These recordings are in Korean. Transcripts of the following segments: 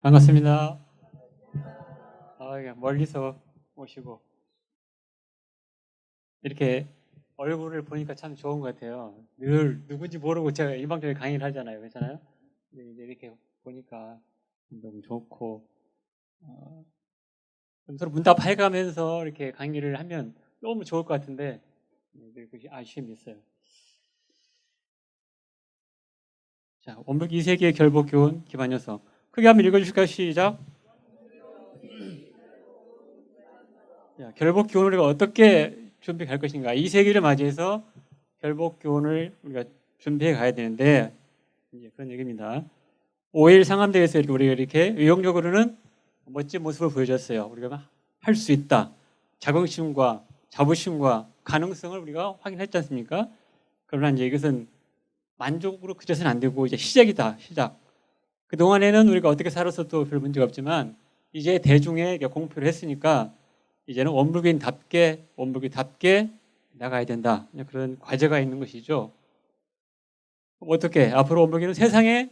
반갑습니다. 멀리서 오시고 이렇게 얼굴을 보니까 참 좋은 것 같아요. 늘 누군지 모르고 제가 일방적인 강의를 하잖아요. 괜찮아요? 근데 이제 이렇게 보니까 너무 좋고 좀 서로 문답해가면서 이렇게 강의를 하면 너무 좋을 것 같은데 그게 아쉬움이 있어요. 자, 원불 2세기의 결복 교훈 기반요소. 크게 한번 읽어주실까요? 시작. 자, 결복 교훈을 우리가 어떻게 준비할 것인가? 2세기를 맞이해서 결복 교훈을 우리가 준비해 가야 되는데 이제 그런 얘기입니다. 5일 상암대에서 우리가 이렇게 의욕적으로는 멋진 모습을 보여줬어요. 우리가 할 수 있다. 자긍심과 자부심과 가능성을 우리가 확인했지 않습니까? 그러나 이제 이것은 만족으로 그쳐서는 안 되고 이제 시작이다. 시작. 그동안에는 우리가 어떻게 살았어도 별 문제가 없지만 이제 대중에게 공표를 했으니까 이제는 원불교인답게 나가야 된다. 그런 과제가 있는 것이죠. 어떻게? 앞으로 원불교는 세상에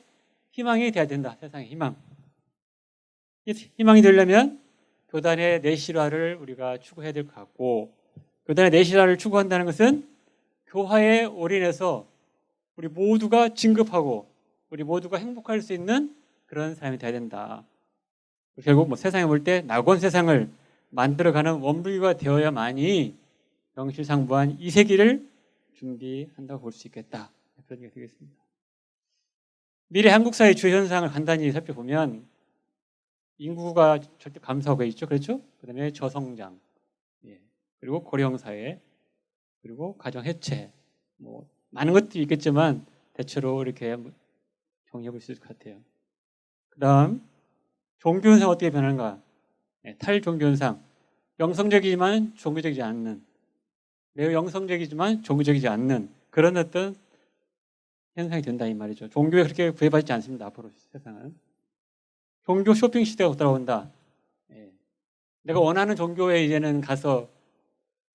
희망이 돼야 된다. 세상의 희망. 희망이 되려면 교단의 내실화를 우리가 추구해야 될 것 같고, 교단의 내실화를 추구한다는 것은 교화에 올인해서 우리 모두가 진급하고 우리 모두가 행복할 수 있는 그런 사람이 돼야 된다. 결국 세상에 볼 때 낙원 세상을 만들어가는 원불교가 되어야만이 명실상부한 2세기를 준비한다고 볼 수 있겠다. 그런 얘기가 되겠습니다. 미래 한국 사회 주요 현상을 간단히 살펴보면 인구가 절대 감소하고 있죠. 그렇죠? 그 다음에 저성장, 그리고 고령 사회, 그리고 가정 해체, 많은 것들이 있겠지만 대체로 이렇게 정리해 볼 수 있을 것 같아요. 그 다음 종교 현상 어떻게 변하는가? 탈종교 현상. 영성적이지만 종교적이지 않는, 매우 영성적이지만 종교적이지 않는 그런 어떤 현상이 된다 이 말이죠. 종교에 그렇게 구애받지 않습니다. 앞으로 세상은. 종교 쇼핑 시대가 돌아온다. 내가 원하는 종교에 이제는 가서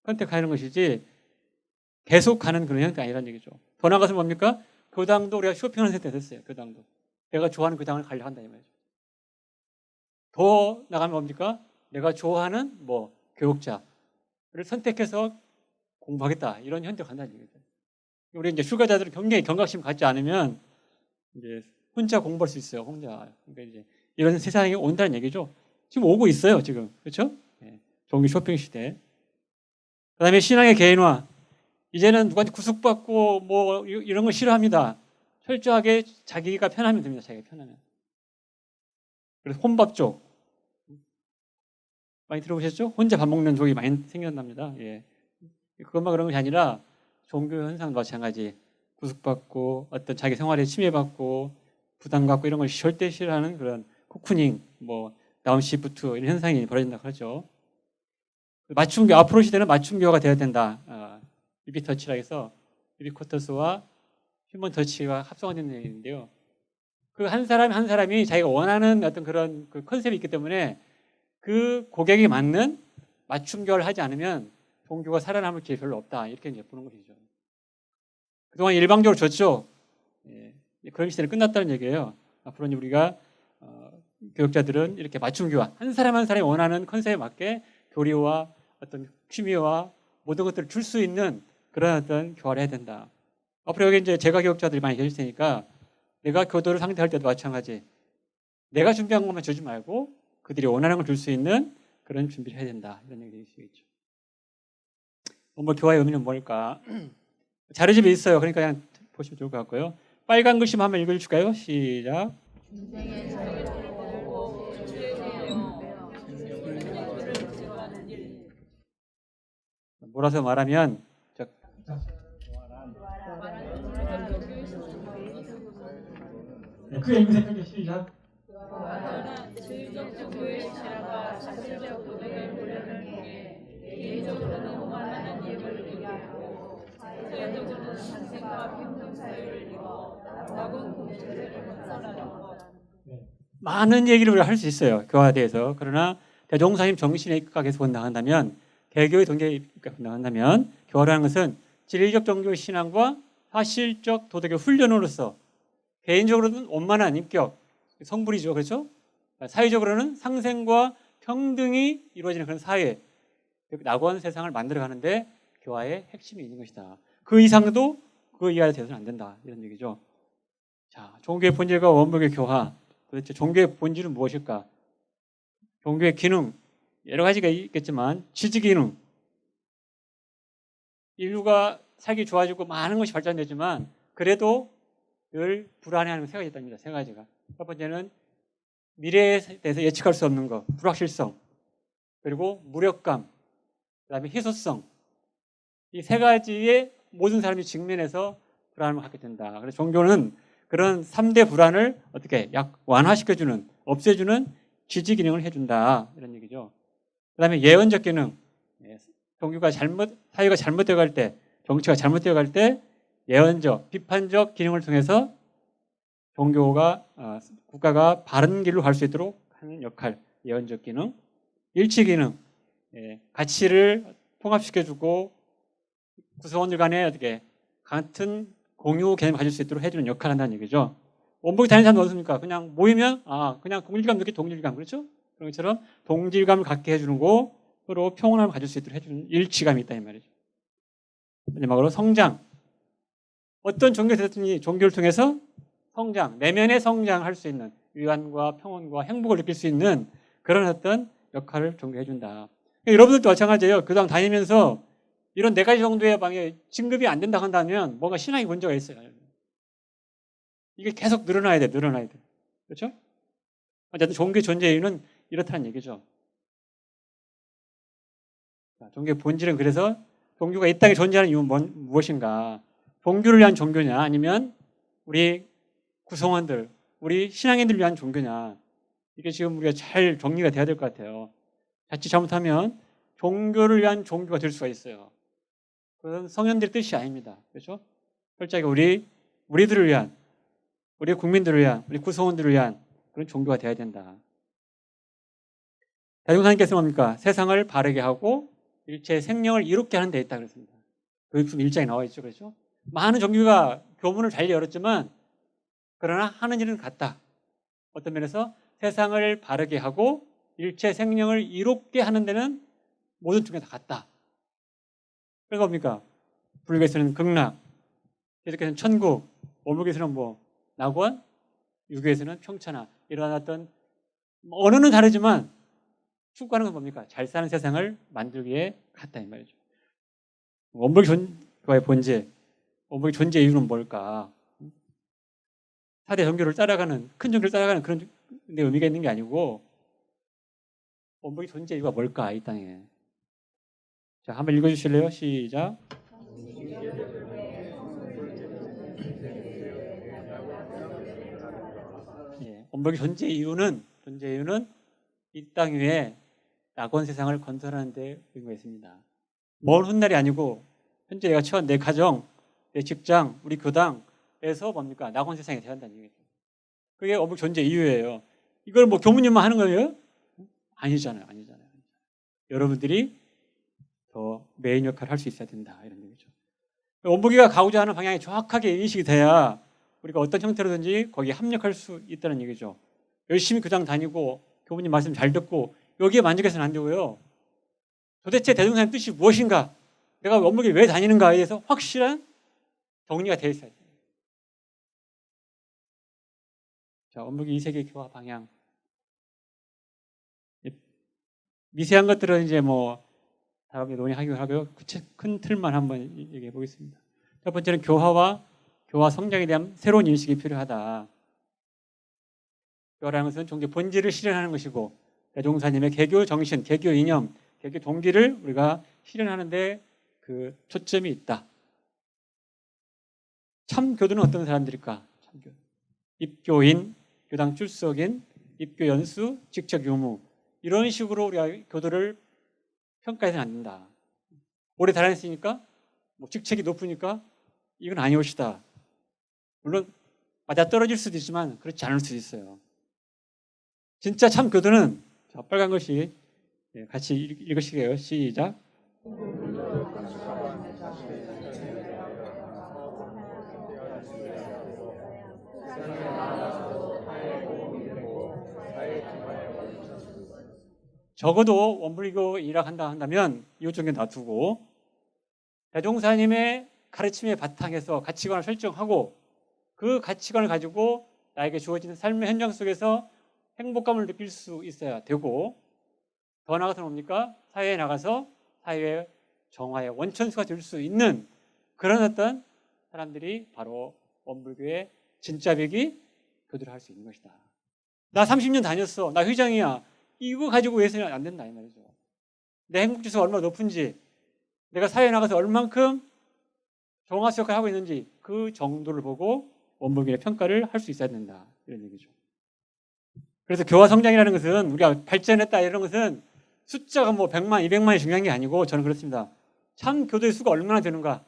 선택하는 것이지 계속 가는 그런 형태가 아니라는 얘기죠. 더 나가서 뭡니까? 교당도 우리가 쇼핑하는 상태가 됐어요. 교당도. 내가 좋아하는 교당을 가려고 한다 이 말이죠. 더 나가면 뭡니까? 내가 좋아하는 교육자를 선택해서 공부하겠다. 이런 현대가 간다는 얘기죠. 우리 이제 출가자들은 굉장히 경각심 갖지 않으면 이제 혼자 공부할 수 있어요. 혼자. 그러니까 이제 이런 세상이 온다는 얘기죠. 지금 오고 있어요. 지금. 그렇죠? 종교 쇼핑 시대. 그 다음에 신앙의 개인화. 이제는 누구한테 구속받고 이런 거 싫어합니다. 철저하게 자기가 편하면 됩니다. 자기가 편하면. 그래서 혼밥 족. 많이 들어보셨죠? 혼자 밥 먹는 족이 많이 생겨납니다. 그것만 그런 것이 아니라 종교 현상도 마찬가지. 구속받고 어떤 자기 생활에 침해받고 부담 갖고 이런 걸 절대 싫어하는 그런 코쿠닝, 다운시프트 이런 현상이 벌어진다고 하죠. 맞춤교, 앞으로 시대는 맞춤교가 되어야 된다. 유비터치라 해서 유비쿼터스와 휴먼 터치가 합성화된 얘기인데요. 그 한 사람이 자기가 원하는 어떤 그런 그 컨셉이 있기 때문에 그 고객이 맞는 맞춤교를 하지 않으면 종교가 살아남을 기회 별로 없다. 이렇게 이제 보는 것이죠. 그동안 일방적으로 줬죠. 그런 시대는 끝났다는 얘기예요. 앞으로 우리가 교육자들은 이렇게 맞춤교화, 한 사람이 원하는 컨셉에 맞게 교리와 어떤 취미와 모든 것들을 줄 수 있는 그런 어떤 교화를 해야 된다. 앞으로 여기 이제 제가 교육자들이 많이 계실 테니까 내가 교도를 상대할 때도 마찬가지. 내가 준비한 것만 주지 말고 그들이 원하는 걸 줄 수 있는 그런 준비를 해야 된다. 이런 얘기 되시겠죠. 교화의 의미는 뭘까? 자료집에 있어요. 그러니까 그냥 보시면 좋을 것 같고요. 빨간 글씨 한번 읽어줄까요? 시작. 몰아서 말하면 크게 읽으세요. 시작. 주의적 종교의 신앙과 사실적 도덕의 훈련을 통해 개인적으로는 오만하는 예를 이루고 사회적으로는 상생과 평등 사회를 이루어 낙원 공동체를 건설하는 것. 많은 얘기를 우리가 할 수 있어요. 교화에 대해서. 그러나 대종사님 정신에 입각해서 본다면 개교의 동기에 입각해서 본다면 교화라는 것은 진리적 종교의 신앙과 사실적 도덕의 훈련으로서 개인적으로는 원만한 인격, 성불이죠. 그렇죠? 사회적으로는 상생과 평등이 이루어지는 그런 사회, 낙원 세상을 만들어가는데 교화의 핵심이 있는 것이다. 그 이상도 그 이하로 되서는 안 된다. 이런 얘기죠. 자, 종교의 본질과 원복의 교화. 도대체 종교의 본질은 무엇일까? 종교의 기능, 여러 가지가 있겠지만 지지 기능. 인류가 살기 좋아지고 많은 것이 발전되지만 그래도 늘 불안해하는 세 가지 있답니다. 세 가지가. 첫 번째는 미래에 대해서 예측할 수 없는 것, 불확실성, 그리고 무력감, 그다음에 희소성. 이 세 가지에 모든 사람이 직면해서 불안을 갖게 된다. 그래서 종교는 그런 3대 불안을 어떻게 완화시켜주는, 없애주는 지지 기능을 해준다. 이런 얘기죠. 그다음에 예언적 기능. 종교가 사회가 잘못되어 갈 때, 정치가 잘못되어 갈 때 예언적, 비판적 기능을 통해서 종교가, 국가가 바른 길로 갈 수 있도록 하는 역할, 예언적 기능. 일치 기능, 가치를 통합시켜주고 구성원들 간에 어떻게 같은 공유 개념을 가질 수 있도록 해주는 역할을 한다는 얘기죠. 원복이 다니는 사람은 어떻습니까? 그냥 모이면 그냥 동질감 느끼 동질감, 그렇죠? 그런 것처럼 동질감을 갖게 해주는 거, 서로 평온함을 가질 수 있도록 해주는 일치감이 있다 이 말이죠. 마지막으로 성장. 어떤 종교든지 종교를 통해서 성장, 내면의 성장할 수 있는 위안과 평온과 행복을 느낄 수 있는 그런 어떤 역할을 종교해 준다. 여러분들도 마찬가지예요. 교당 다니면서 이런 4가지 정도의 방에 진급이 안 된다 한다면 뭔가 신앙이 문제가 있어요. 이게 계속 늘어나야 돼. 그렇죠? 어쨌든 종교의 존재 이유는 이렇다는 얘기죠. 종교의 본질은 그래서 종교가 이 땅에 존재하는 이유는 무엇인가? 종교를 위한 종교냐 아니면 우리 구성원들, 우리 신앙인들을 위한 종교냐? 이게 지금 우리가 잘 정리가 돼야 될 것 같아요. 자칫 잘못하면 종교를 위한 종교가 될 수가 있어요. 그건 성현들의 뜻이 아닙니다. 그렇죠? 철저하게 우리들을 위한, 우리 국민들을 위한, 우리 구성원들을 위한 그런 종교가 돼야 된다. 대종사님께서 뭡니까? 세상을 바르게 하고 일체의 생명을 이롭게 하는 데 있다 그랬습니다. 교육품 1장에 나와 있죠. 그렇죠? 많은 종교가 교문을 잘 열었지만 그러나 하는 일은 같다. 어떤 면에서 세상을 바르게 하고 일체 생명을 이롭게 하는 데는 모든 종교가 다 같다. 그게 뭡니까? 불교에서는 극락, 기독교에서는 천국, 원불교에서는 낙원, 유교에서는 평천하. 이런 어떤 언어는 다르지만 추구하는 건 뭡니까? 잘 사는 세상을 만들기에 같다 이 말이죠. 원불교의 본질, 원불교 존재 이유는 뭘까? 4대 종교를 따라가는, 큰 종교를 따라가는 그런 데 의미가 있는 게 아니고 원불교 존재 이유가 뭘까 이 땅에. 자, 한번 읽어주실래요? 시작. 원불교 존재 이유는 이 땅 위에 낙원 세상을 건설하는 데 의미가 있습니다. 먼 훗날이 아니고 현재 내가 처한 내 가정, 내 직장, 우리 교당에서 뭡니까? 낙원 세상이 돼야 한다는 얘기죠. 그게 원불교 존재 이유예요. 이걸 교무님만 하는 거예요? 아니잖아요. 여러분들이 더 메인 역할을 할 수 있어야 된다 이런 얘기죠. 원불교가 가고자 하는 방향이 정확하게 인식이 돼야 우리가 어떤 형태로든지 거기에 합력할 수 있다는 얘기죠. 열심히 교당 다니고 교무님 말씀 잘 듣고 여기에 만족해서는 안 되고요. 도대체 대종사님 뜻이 무엇인가? 내가 원불교에 왜 다니는가에 대해서 확실한 정리가 되어 있어야 돼요. 자, 원불교 2세기 교화 방향. 미세한 것들은 이제 다음에 논의하기로 하고요. 큰 틀만 한번 얘기해 보겠습니다. 첫 번째는 교화 성장에 대한 새로운 인식이 필요하다. 교화라는 것은 종교 본질을 실현하는 것이고 대종사님의 개교 정신, 개교 이념, 개교 동기를 우리가 실현하는데 그 초점이 있다. 참교도는 어떤 사람들일까? 참교. 입교인, 교당 출석인, 입교 연수, 직책 유무 이런 식으로 우리가 교도를 평가해서는 안 된다. 오래 다녔으니까 직책이 높으니까 이건 아니옵시다. 물론 맞아 떨어질 수도 있지만 그렇지 않을 수도 있어요. 진짜 참 교도는 빨간 글씨 같이 읽으시게요. 시작. 적어도 원불교 일학한다 한다면 이웃종교 놔두고 대종사님의 가르침의 바탕에서 가치관을 설정하고 그 가치관을 가지고 나에게 주어지는 삶의 현장 속에서 행복감을 느낄 수 있어야 되고, 더 나아가서는 뭡니까? 사회에 나가서 사회의 정화의 원천수가 될 수 있는 그런 어떤 사람들이 바로 원불교의 진짜배기 교도를 할 수 있는 것이다. 나 30년 다녔어. 나 회장이야. 이거 가지고 해서는 안 된다 이 말이죠. 내 행복지수가 얼마나 높은지, 내가 사회에 나가서 얼만큼 정화수 역할을 하고 있는지 그 정도를 보고 원불교의 평가를 할 수 있어야 된다. 이런 얘기죠. 그래서 교화 성장이라는 것은 우리가 발전했다 이런 것은 숫자가 뭐 100만, 200만이 중요한 게 아니고 저는 그렇습니다. 참 교도의 수가 얼마나 되는가.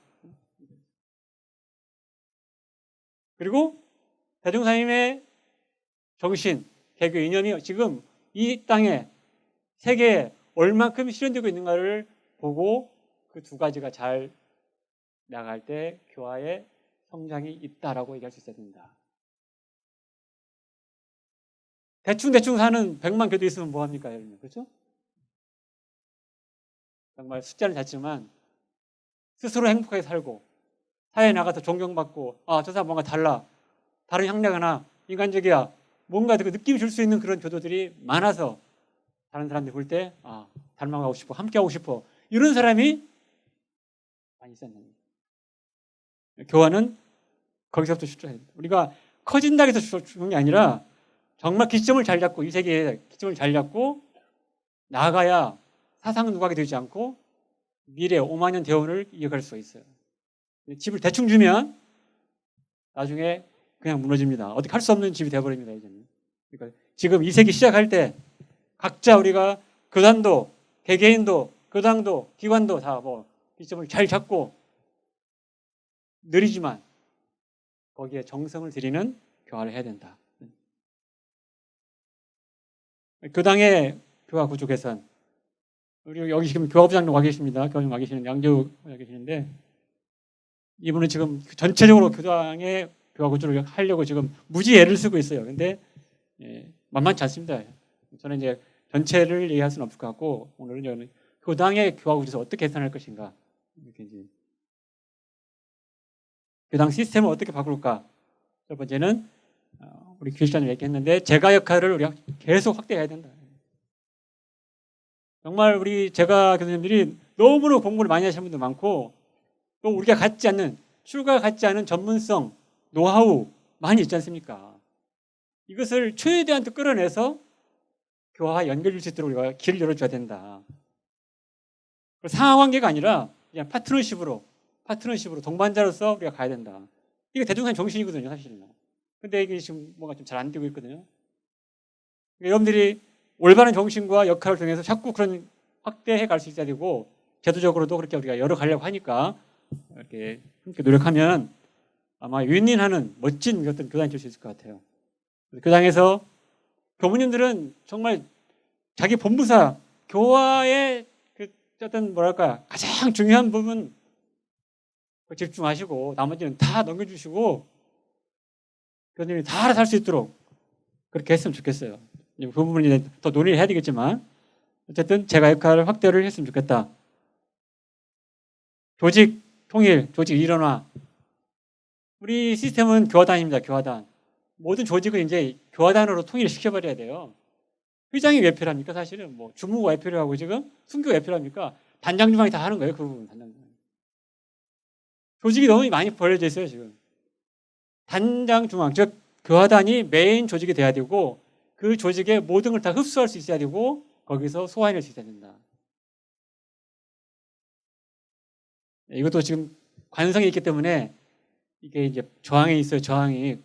그리고 대종사님의 정신, 개교 이념이 지금 이 땅에 세계에 얼만큼 실현되고 있는가를 보고 그 두 가지가 잘 나갈 때 교화의 성장이 있다라고 얘기할 수 있어야 됩니다. 대충 사는 100만 교도 있으면 뭐합니까? 그렇죠? 정말 숫자는 작지만 스스로 행복하게 살고 사회에 나가서 존경받고 저 사람 뭔가 달라, 다른 향락하나 인간적이야, 뭔가 그 느낌이 줄 수 있는 그런 교도들이 많아서 다른 사람들이 볼 때 닮아가고 싶어, 함께하고 싶어, 이런 사람이 많이 있었는 거예요. 교화는 거기서부터 출발해야 됩니다. 우리가 커진다고 해서 주는 게 아니라 정말 기점을 잘 잡고, 이 세계에 기점을 잘 잡고 나아가야 사상 누각이 되지 않고 미래 5만 년 대원을 이어갈 수가 있어요. 집을 대충 주면 나중에 그냥 무너집니다. 어떻게 할 수 없는 집이 되어버립니다. 이제는. 그러니까 지금 이 세기 시작할 때 각자 우리가 교단도, 개개인도, 교당도, 기관도 다 뭐 기점을 잘 잡고 느리지만 거기에 정성을 들이는 교화를 해야 된다. 교당의 교화 구조 개선. 우리 여기 지금 교화부장님 와 계십니다. 교화부장 와 계시는 양재우 와 계시는데 이분은 지금 전체적으로 교당의 교화 구조를 하려고 지금 무지 애를 쓰고 있어요. 근데 만만치 않습니다. 저는 이제 전체를 얘기할 수는 없을 것 같고 오늘은 교당의 교화 구조에서 어떻게 개선할 것인가, 이렇게 이제 교당 시스템을 어떻게 바꿀까. 첫 번째는 우리 교육자님 얘기했는데 제가 역할을 우리가 계속 확대해야 된다. 정말 우리 제가 교수님들이 너무나 공부를 많이 하시는 분도 많고 또 우리가 갖지 않는, 출가가 갖지 않은 전문성, 노하우 많이 있지 않습니까? 이것을 최대한 또 끌어내서 교화와 연결될 수 있도록 우리가 길을 열어줘야 된다. 상하관계가 아니라 그냥 파트너십으로 동반자로서 우리가 가야 된다. 이게 대종사님 정신이거든요, 사실은. 근데 이게 지금 뭔가 좀 잘 안 되고 있거든요. 그러니까 여러분들이 올바른 정신과 역할을 통해서 자꾸 그런 확대해 갈 수 있어야 되고, 제도적으로도 그렇게 우리가 열어가려고 하니까 이렇게 함께 노력하면 아마 윈윈하는 멋진 어떤 교단이 될 수 있을 것 같아요. 교당에서 교무님들은 정말 자기 본부사, 교화의 그 어떤 뭐랄까 가장 중요한 부분 집중하시고 나머지는 다 넘겨주시고 교수님이 다 알아서 할 수 있도록 그렇게 했으면 좋겠어요. 그 부분은 더 논의를 해야 되겠지만 어쨌든 제가 역할을 확대를 했으면 좋겠다. 조직 통일, 조직 일원화. 우리 시스템은 교화단입니다. 교화단. 모든 조직을 이제 교화단으로 통일을 시켜버려야 돼요. 회장이 왜 필요합니까? 사실은 뭐 주무가 왜 필요하고 지금 순교가 왜 필요합니까? 단장 주방이 다 하는 거예요. 그 부분 단장 주방. 조직이 너무 많이 벌어져 있어요. 지금 단장 중앙, 즉 교화단이 메인 조직이 돼야 되고 그 조직의 모든 걸 다 흡수할 수 있어야 되고 거기서 소화해낼 수 있어야 된다. 이것도 지금 관성이 있기 때문에 이게 이제 저항이 있어요. 저항이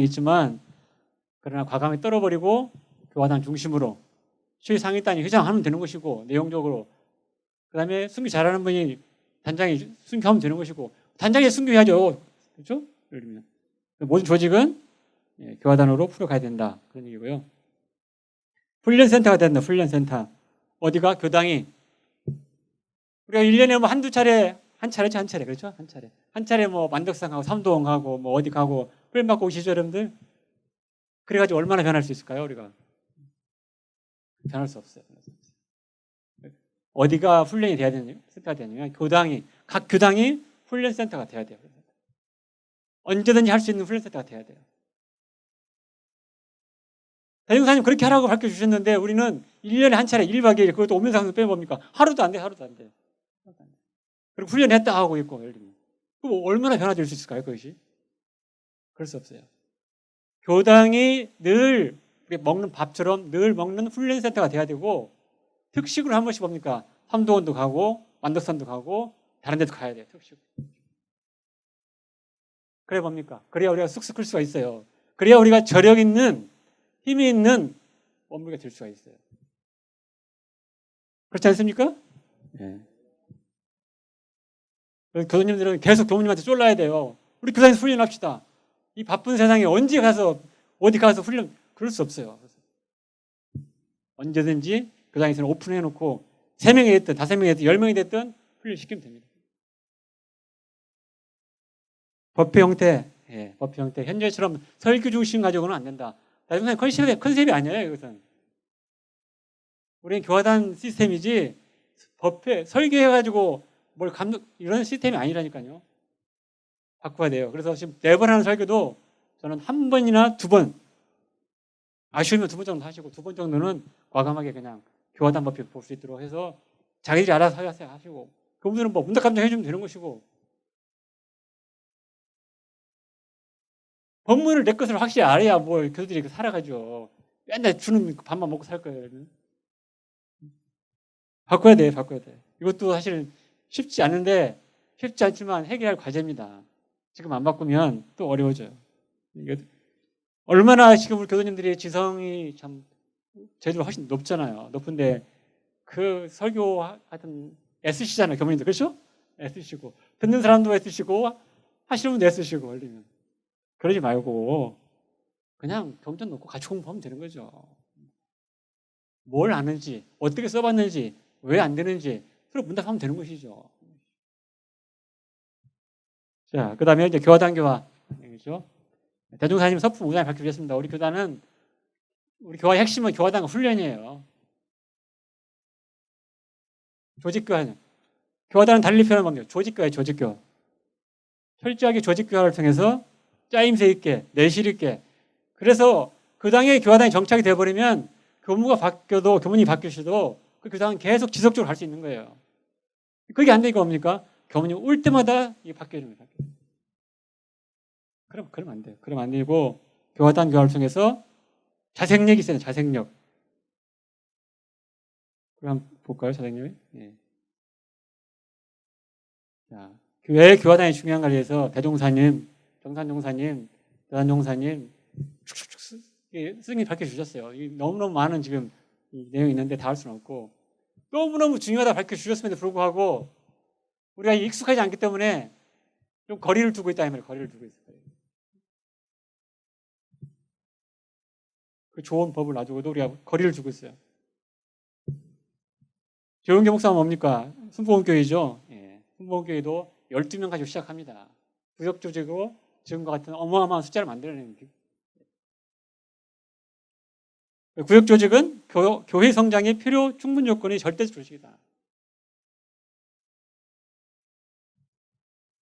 있지만 그러나 과감히 떨어버리고 교화단 중심으로 최상위단이 회장하면 되는 것이고 내용적으로 그 다음에 순교 잘하는 분이 단장이 순교하면 되는 것이고 단장이 순교해야죠. 그렇죠? 예를 들면 모든 조직은 교화단으로 풀어가야 된다. 그런 얘기고요. 훈련센터가 된다. 훈련센터. 어디가? 교당이. 우리가 1년에 뭐 한두 차례, 한 차례. 그렇죠? 한 차례 뭐 만덕산 가고 삼도원 가고 뭐 어디 가고 훈련 받고 오시죠, 여러분들? 그래가지고 얼마나 변할 수 있을까요, 우리가? 변할 수 없어요. 어디가 훈련이 돼야 되느냐, 센터가 되느냐, 각 교당이 훈련 센터가 돼야 돼요. 언제든지 할 수 있는 훈련 센터가 돼야 돼요. 대종사님 그렇게 하라고 밝혀 주셨는데 우리는 1년에 한 차례 1박 2일 그것도 오면서 항상 빼면 뭡니까? 하루도 안 돼. 그리고 훈련했다 하고 있고 예를 들면. 그럼 얼마나 변화될 수 있을까요, 그것이? 그럴 수 없어요. 교당이 늘 우리 먹는 밥처럼 늘 먹는 훈련 센터가 돼야 되고 특식으로 한 번씩 뭡니까? 삼도원도 가고 만덕산도 가고 다른 데도 가야 돼요. 특식으로. 그래 뭡니까? 그래야 우리가 쑥쑥 클 수가 있어요. 그래야 우리가 저력 있는 힘이 있는 원무가 될 수가 있어요. 그렇지 않습니까? 네. 교수님들은 계속 교무님한테 쫄라야 돼요. 우리 교사님 훈련합시다. 이 바쁜 세상에 언제 가서 어디 가서 훈련 그럴 수 없어요. 언제든지 교당에서는 오픈해놓고 3명이 됐든 5명이 됐든 10명이 됐든 훈련시키면 됩니다. 법회 형태, 예, 법회 형태. 현재처럼 설교 중심 가지고는 안 된다. 나중에 컨셉이 아니에요. 이것은. 우리는 교화단 시스템이지 법회 설교해가지고 뭘 감독 이런 시스템이 아니라니까요. 바꿔야 돼요. 그래서 지금 4번 하는 설교도 저는 1번이나 2번 아쉬우면 2번 정도 하시고 2번 정도는 과감하게 그냥 교화단 법회 볼 수 있도록 해서 자기들이 알아서 하시고 그분들은 뭐 문답감정 해주면 되는 것이고 법문을 내 것을 확실히 알아야 뭐 교수들이 살아가죠. 맨날 주는 밥만 먹고 살 거예요. 바꿔야 돼. 이것도 사실 쉽지 않은데 쉽지 않지만 해결할 과제입니다. 지금 안 바꾸면 또 어려워져요. 얼마나 지금 우리 교수님들이 지성이 참 저희들 훨씬 높잖아요. 높은데 그 설교 하여튼 애쓰시잖아요. 교무님들. 그렇죠? 애쓰시고 듣는 사람도 애쓰시고 하시는 분도 애쓰시고 걸리면 그러지 말고 그냥 경전 놓고 같이 공부하면 되는 거죠. 뭘 아는지 어떻게 써봤는지 왜 안 되는지 서로 문답하면 되는 것이죠. 자, 그 다음에 이제 교화단교화. 그렇죠? 대종사님 서품 5장에 밝혀주셨습니다. 우리 교화의 핵심은 교화단 훈련이에요. 조직교화. 교화단은 달리 표현한 겁니다. 조직교화예요, 조직교화. 철저하게 조직교화를 통해서 짜임새 있게, 내실 있게. 그래서 그 당의 교화단이 정착이 되어버리면 교무가 바뀌어도, 교문이 바뀌어도 그 교당은 계속 지속적으로 갈 수 있는 거예요. 그게 안 되니까 뭡니까? 교문이 올 때마다 이게 바뀌어야 됩니다. 그러면 안 돼요. 그러면 안 되고 교화단 교화를 통해서 자생력이 있어요. 자생력. 그럼 볼까요? 자생력이? 네. 자, 왜 교화단이 중요한가에 대해서 대종사님, 정산종사님, 대단종사님 축축축 승인이 밝혀주셨어요. 너무너무 많은 지금 내용이 있는데 다 할 수는 없고 너무너무 중요하다 밝혀주셨음에도 불구하고 우리가 익숙하지 않기 때문에 좀 거리를 두고 있다 이 말이에요. 거리를 두고 있어요. 그 좋은 법을 놔두고도 우리가 거리를 두고 있어요. 조용계 목사는 뭡니까? 순복음교회죠. 예. 순복음교회도 12명 가지고 시작합니다. 구역조직으로 지금과 같은 어마어마한 숫자를 만들어내는 구역조직은 교회 성장의 필요 충분 조건이 절대적 조직이다.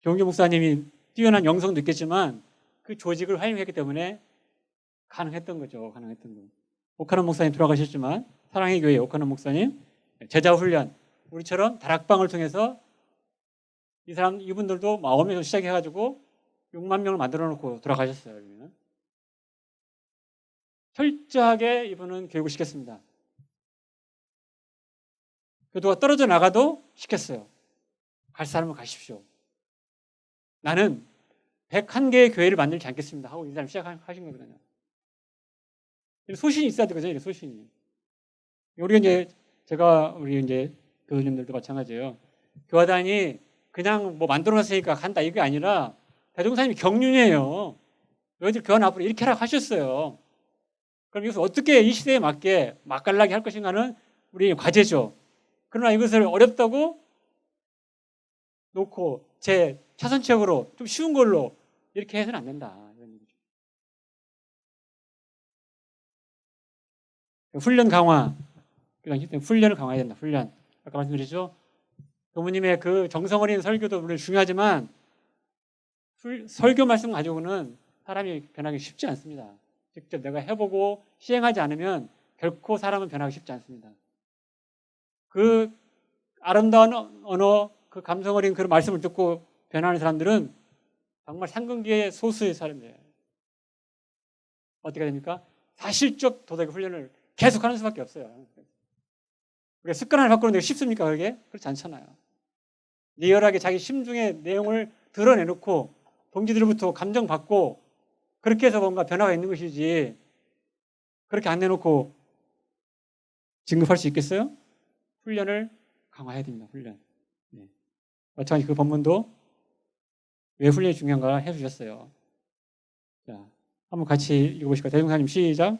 조용계 목사님이 뛰어난 영성도 있겠지만 그 조직을 활용했기 때문에 가능했던 거죠. 가능했던 거. 오카노 목사님 돌아가셨지만 사랑의 교회 오카노 목사님 제자 훈련 우리처럼 다락방을 통해서 이분들도 마음에서 시작해가지고 6만 명을 만들어 놓고 돌아가셨어요. 그러면. 철저하게 이분은 교육을 시켰습니다. 누가 떨어져 나가도 시켰어요. 갈 사람은 가십시오. 나는 101개의 교회를 만들지 않겠습니다. 하고 이 사람 시작하신 거거든요. 소신이 있어야 되거든요. 소신이. 우리 우리 교수님들도 마찬가지예요. 교화단이 그냥 뭐 만들어놨으니까 간다 이게 아니라 대종사님이 경륜이에요. 너희들 교환 앞으로 이렇게 하라고 하셨어요. 그럼 이것을 어떻게 이 시대에 맞게 맛깔나게 할 것인가는 우리 과제죠. 그러나 이것을 어렵다고 놓고 제 차선책으로 좀 쉬운 걸로 이렇게 해서는 안 된다. 이런 얘기죠. 훈련 강화. 훈련을 강화해야 된다. 훈련. 아까 말씀드렸죠? 교무님의 그 정성 어린 설교도 물론 중요하지만 설교 말씀 가지고는 사람이 변하기 쉽지 않습니다. 직접 내가 해보고 시행하지 않으면 결코 사람은 변하기 쉽지 않습니다. 그 아름다운 언어, 그 감성 어린 그런 말씀을 듣고 변하는 사람들은 정말 상근기의 소수의 사람이에요. 어떻게 됩니까? 사실적 도덕의 훈련을 계속하는 수밖에 없어요. 우리가 습관을 바꾸는 게 쉽습니까? 그게? 그렇지 않잖아요. 리얼하게 자기 심중의 내용을 드러내놓고 동지들로부터 감정받고 그렇게 해서 뭔가 변화가 있는 것이지 그렇게 안 내놓고 진급할 수 있겠어요? 훈련을 강화해야 됩니다. 훈련. 네. 마찬가지 그 본문도 왜 훈련이 중요한가 해주셨어요. 자, 한번 같이 읽어보실까요? 대중사님 시작.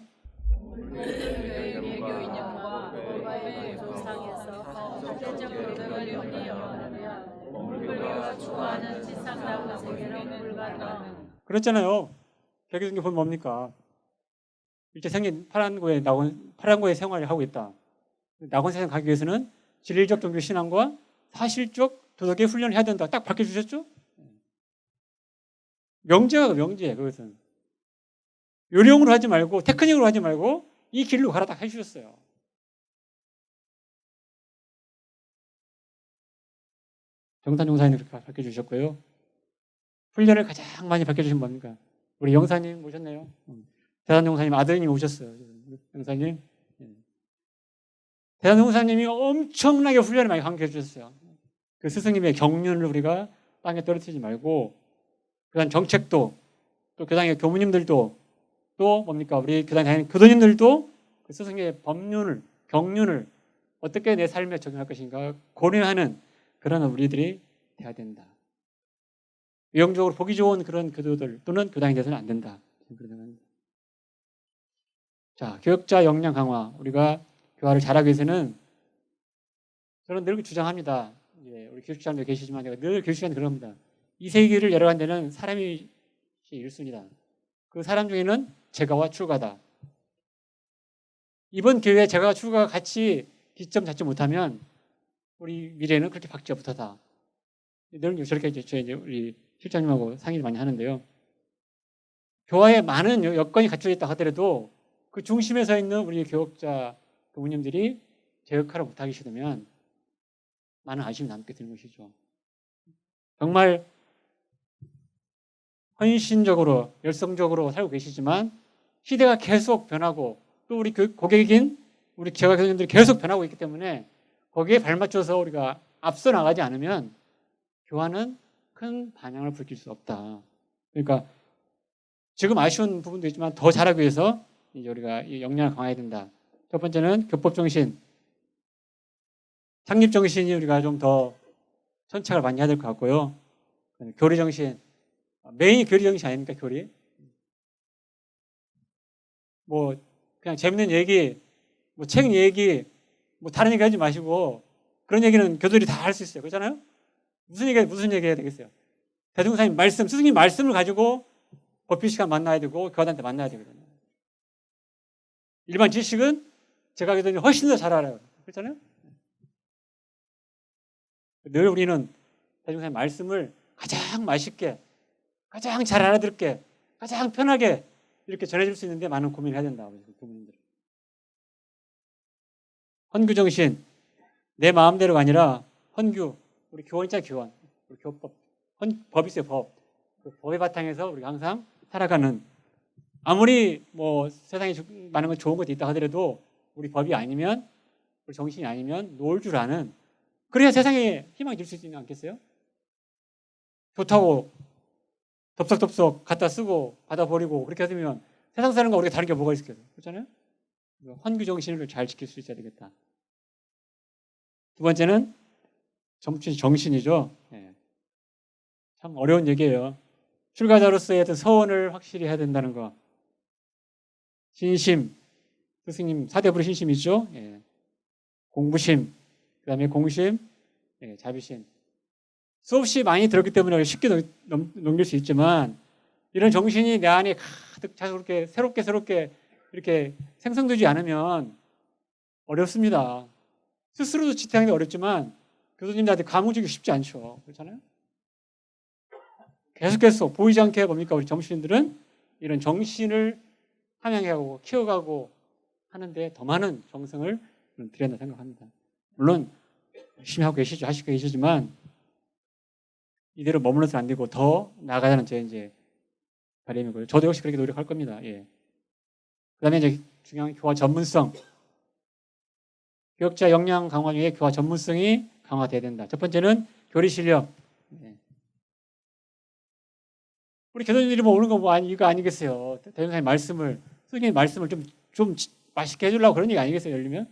그렇잖아요. 개교성경 보면 뭡니까? 일제 생긴 파란고에 생활을 하고 있다. 낙원 세상 가기 위해서는 진리적 종교 신앙과 사실적 도덕의 훈련을 해야 된다. 딱 밝혀주셨죠? 명제가 명제, 그것은. 요령으로 하지 말고, 테크닉으로 하지 말고, 이 길로 가라 딱 해주셨어요. 정산 용사님 그렇게 밝혀주셨고요. 훈련을 가장 많이 밝혀주신 뭡니까? 우리 영사님 오셨네요. 대단 용사님 아드님 오셨어요. 영사님. 대단 용사님이 엄청나게 훈련을 많이 강조해 주셨어요. 그 스승님의 경륜을 우리가 땅에 떨어뜨리지 말고, 그다음 정책도, 또 교당의 교무님들도, 또 뭡니까? 우리 교당에 다니는 교도님들도 그 스승의 법륜을, 경륜을 어떻게 내 삶에 적용할 것인가 고려하는 그런 우리들이 돼야 된다. 외형적으로 보기 좋은 그런 교도들 또는 교당이 돼서는 안 된다. 자, 교역자 역량 강화. 우리가 교화를 잘하기 위해서는 저는 늘 주장합니다. 우리 교육시장도 계시지만 제가 늘 교육시장에 그런 겁니다. 이 세계를 열어간 데는 사람이 1순위다. 그 사람 중에는 제가와 출가다. 이번 기회에 제가와 출가가 같이 기점 잡지 못하면 우리 미래는 그렇게 박쥐 없다다. 늘 저렇게 이제 우리 실장님하고 상의를 많이 하는데요. 교화에 많은 여건이 갖춰져 있다 하더라도 그 중심에 서 있는 우리 교역자 교무님들이 제 역할을 못하기 싫으면 많은 아쉬움이 남게 되는 것이죠. 정말 헌신적으로 열성적으로 살고 계시지만 시대가 계속 변하고 또 우리 고객인 우리 제가 교수님들이 계속 변하고 있기 때문에 거기에 발맞춰서 우리가 앞서 나가지 않으면 교화는 큰 반향을 불킬 수 없다. 그러니까 지금 아쉬운 부분도 있지만 더 잘하기 위해서 이제 우리가 이 역량을 강화해야 된다. 첫 번째는 교법정신, 창립정신이 우리가 좀 더 천착을 많이 해야 될 것 같고요. 교리정신, 메인이 교리정신 아닙니까? 교리. 뭐 그냥 재밌는 얘기, 뭐 책 얘기, 뭐 다른 얘기 하지 마시고 그런 얘기는 교도들이 다 할 수 있어요. 그렇잖아요? 무슨 얘기 해야 되겠어요? 대종사님 말씀, 스승님 말씀을 가지고 법필 시간 만나야 되고 교화단때 만나야 되거든요. 일반 지식은 제가 교도님 훨씬 더 잘 알아요. 그렇잖아요? 늘 우리는 대종사님 말씀을 가장 맛있게, 가장 잘 알아듣게, 가장 편하게 이렇게 전해줄 수 있는데 많은 고민을 해야 된다고 부모님들. 헌규정신, 내 마음대로가 아니라 헌규, 우리 교원 있잖아요, 교원. 우리 교법, 법 있어요, 법. 그 법의 바탕에서 우리가 항상 살아가는, 아무리 뭐 세상에 많은 건 좋은 것도 있다 하더라도 우리 법이 아니면, 우리 정신이 아니면 놓을 줄 아는, 그래야 세상에 희망이 줄 수 있지 않겠어요? 좋다고 덥석덥석 갖다 쓰고 받아버리고 그렇게 하면 세상 사는 거 우리가 다른 게 뭐가 있겠어요? 그렇잖아요? 헌규 정신을 잘 지킬 수 있어야 되겠다. 두 번째는 정신이죠. 네. 참 어려운 얘기예요. 출가자로서의 어떤 서원을 확실히 해야 된다는 거. 신심, 스승님 사대부의 신심이죠. 예. 공부심, 그 다음에 공심, 예, 자비심. 수없이 많이 들었기 때문에 쉽게 넘길 수 있지만 이런 정신이 내 안에 가득 차서 그렇게 새롭게 이렇게 생성되지 않으면 어렵습니다. 스스로도 지탱하기 어렵지만 교수님들한테 감흥 주기 쉽지 않죠. 그렇잖아요? 계속해서 보이지 않게 뭡니까? 우리 정신들은 이런 정신을 함양해가고 키워가고 하는데 더 많은 정성을 들여야 한다 생각합니다. 물론 열심히 하고 계시지만 이대로 머물러서는 안 되고 더 나아가자는 제 이제 바람이고요. 저도 역시 그렇게 노력할 겁니다. 예. 그다음에 이제 중요한 교화 전문성. 교역자 역량 강화 중에 교화 전문성이 강화돼야 된다. 첫 번째는 교리 실력. 예. 우리 교수님들이 뭐 오는 거 뭐 이거 아니겠어요. 대명사의 말씀을 선생님 말씀을 좀 맛있게 해주려고 그런 얘기 아니겠어요. 열리면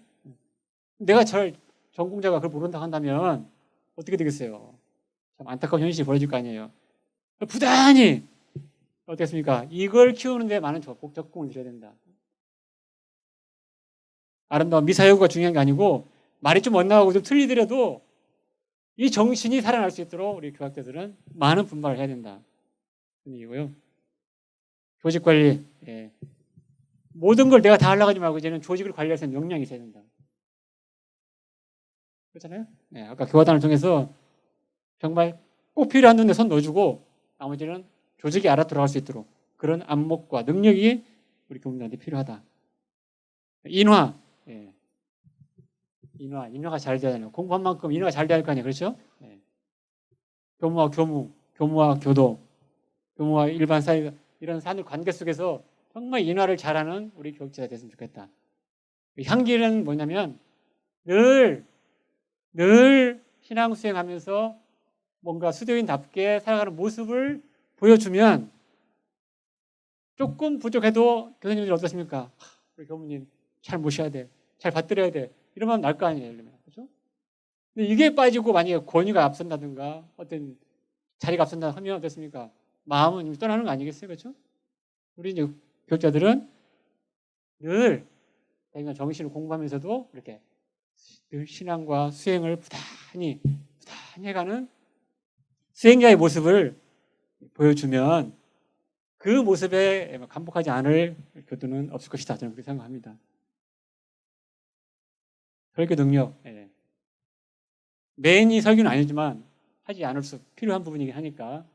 내가 전공자가 그걸 모른다 한다면 어떻게 되겠어요? 참 안타까운 현실이 벌어질 거 아니에요. 부단히 어떻겠습니까? 이걸 키우는데 많은 적공을 들여야 된다. 아름다운 미사여구가 중요한 게 아니고 말이 좀 엇나가고 좀 틀리더라도 이 정신이 살아날 수 있도록 우리 교학자들은 많은 분발을 해야 된다. 그런 얘기고요. 조직관리. 예. 모든 걸 내가 다 하려고 하지 말고 이제는 조직을 관리할 수 있는 역량이 있어야 된다. 그렇잖아요? 네, 아까 교화단을 통해서 정말 꼭 필요한 데손 넣어주고 나머지는 조직이 알아 들어갈 수 있도록 그런 안목과 능력이 우리 교무들한테 필요하다. 인화. 예. 인화가 잘 돼야 되는 공부한 만큼 인화가 잘 돼야 할 거 아니에요. 그렇죠? 예. 교무와 교무, 교무와 교도, 교무와 일반 사회 이런 사는 관계 속에서 정말 인화를 잘하는 우리 교육자가 됐으면 좋겠다. 향기는 뭐냐면 늘 신앙 수행하면서 뭔가 수도인답게 살아가는 모습을 보여주면 조금 부족해도 교수님들이 어떻습니까? 우리 교무님 잘 모셔야 돼. 잘 받들어야 돼. 이러면 날 거 아니에요. 이러면. 그렇죠? 근데 이게 빠지고 만약에 권위가 앞선다든가 어떤 자리가 앞선다 하면 어떻습니까? 마음은 떠나는 거 아니겠어요? 그렇죠? 우리 이제 교육자들은 늘 정신을 공부하면서도 이렇게 늘 신앙과 수행을 부단히 해가는 수행자의 모습을 보여주면 그 모습에 감복하지 않을 교도는 없을 것이다. 저는 그렇게 생각합니다. 설교 능력. 예. 매인이 설교는 아니지만 하지 않을 수 필요한 부분이긴 하니까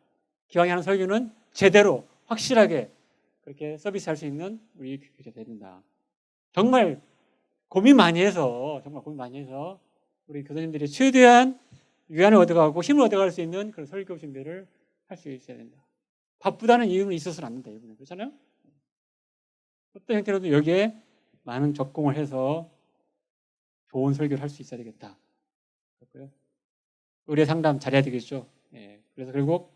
기왕에 하는 설교는 제대로 확실하게 그렇게 서비스할 수 있는 우리 교육자 됩니다. 정말 고민 많이 해서 우리 교수님들이 최대한 위안을 얻어가고 힘을 얻어갈 수 있는 그런 설교 준비를 할 수 있어야 된다. 바쁘다는 이유는 있어서는 안 된다. 이분은. 그렇잖아요? 어떤 형태로도 여기에 많은 적공을 해서 좋은 설교를 할 수 있어야 되겠다. 그렇고요. 의뢰 상담 잘해야 되겠죠. 예. 그래서 결국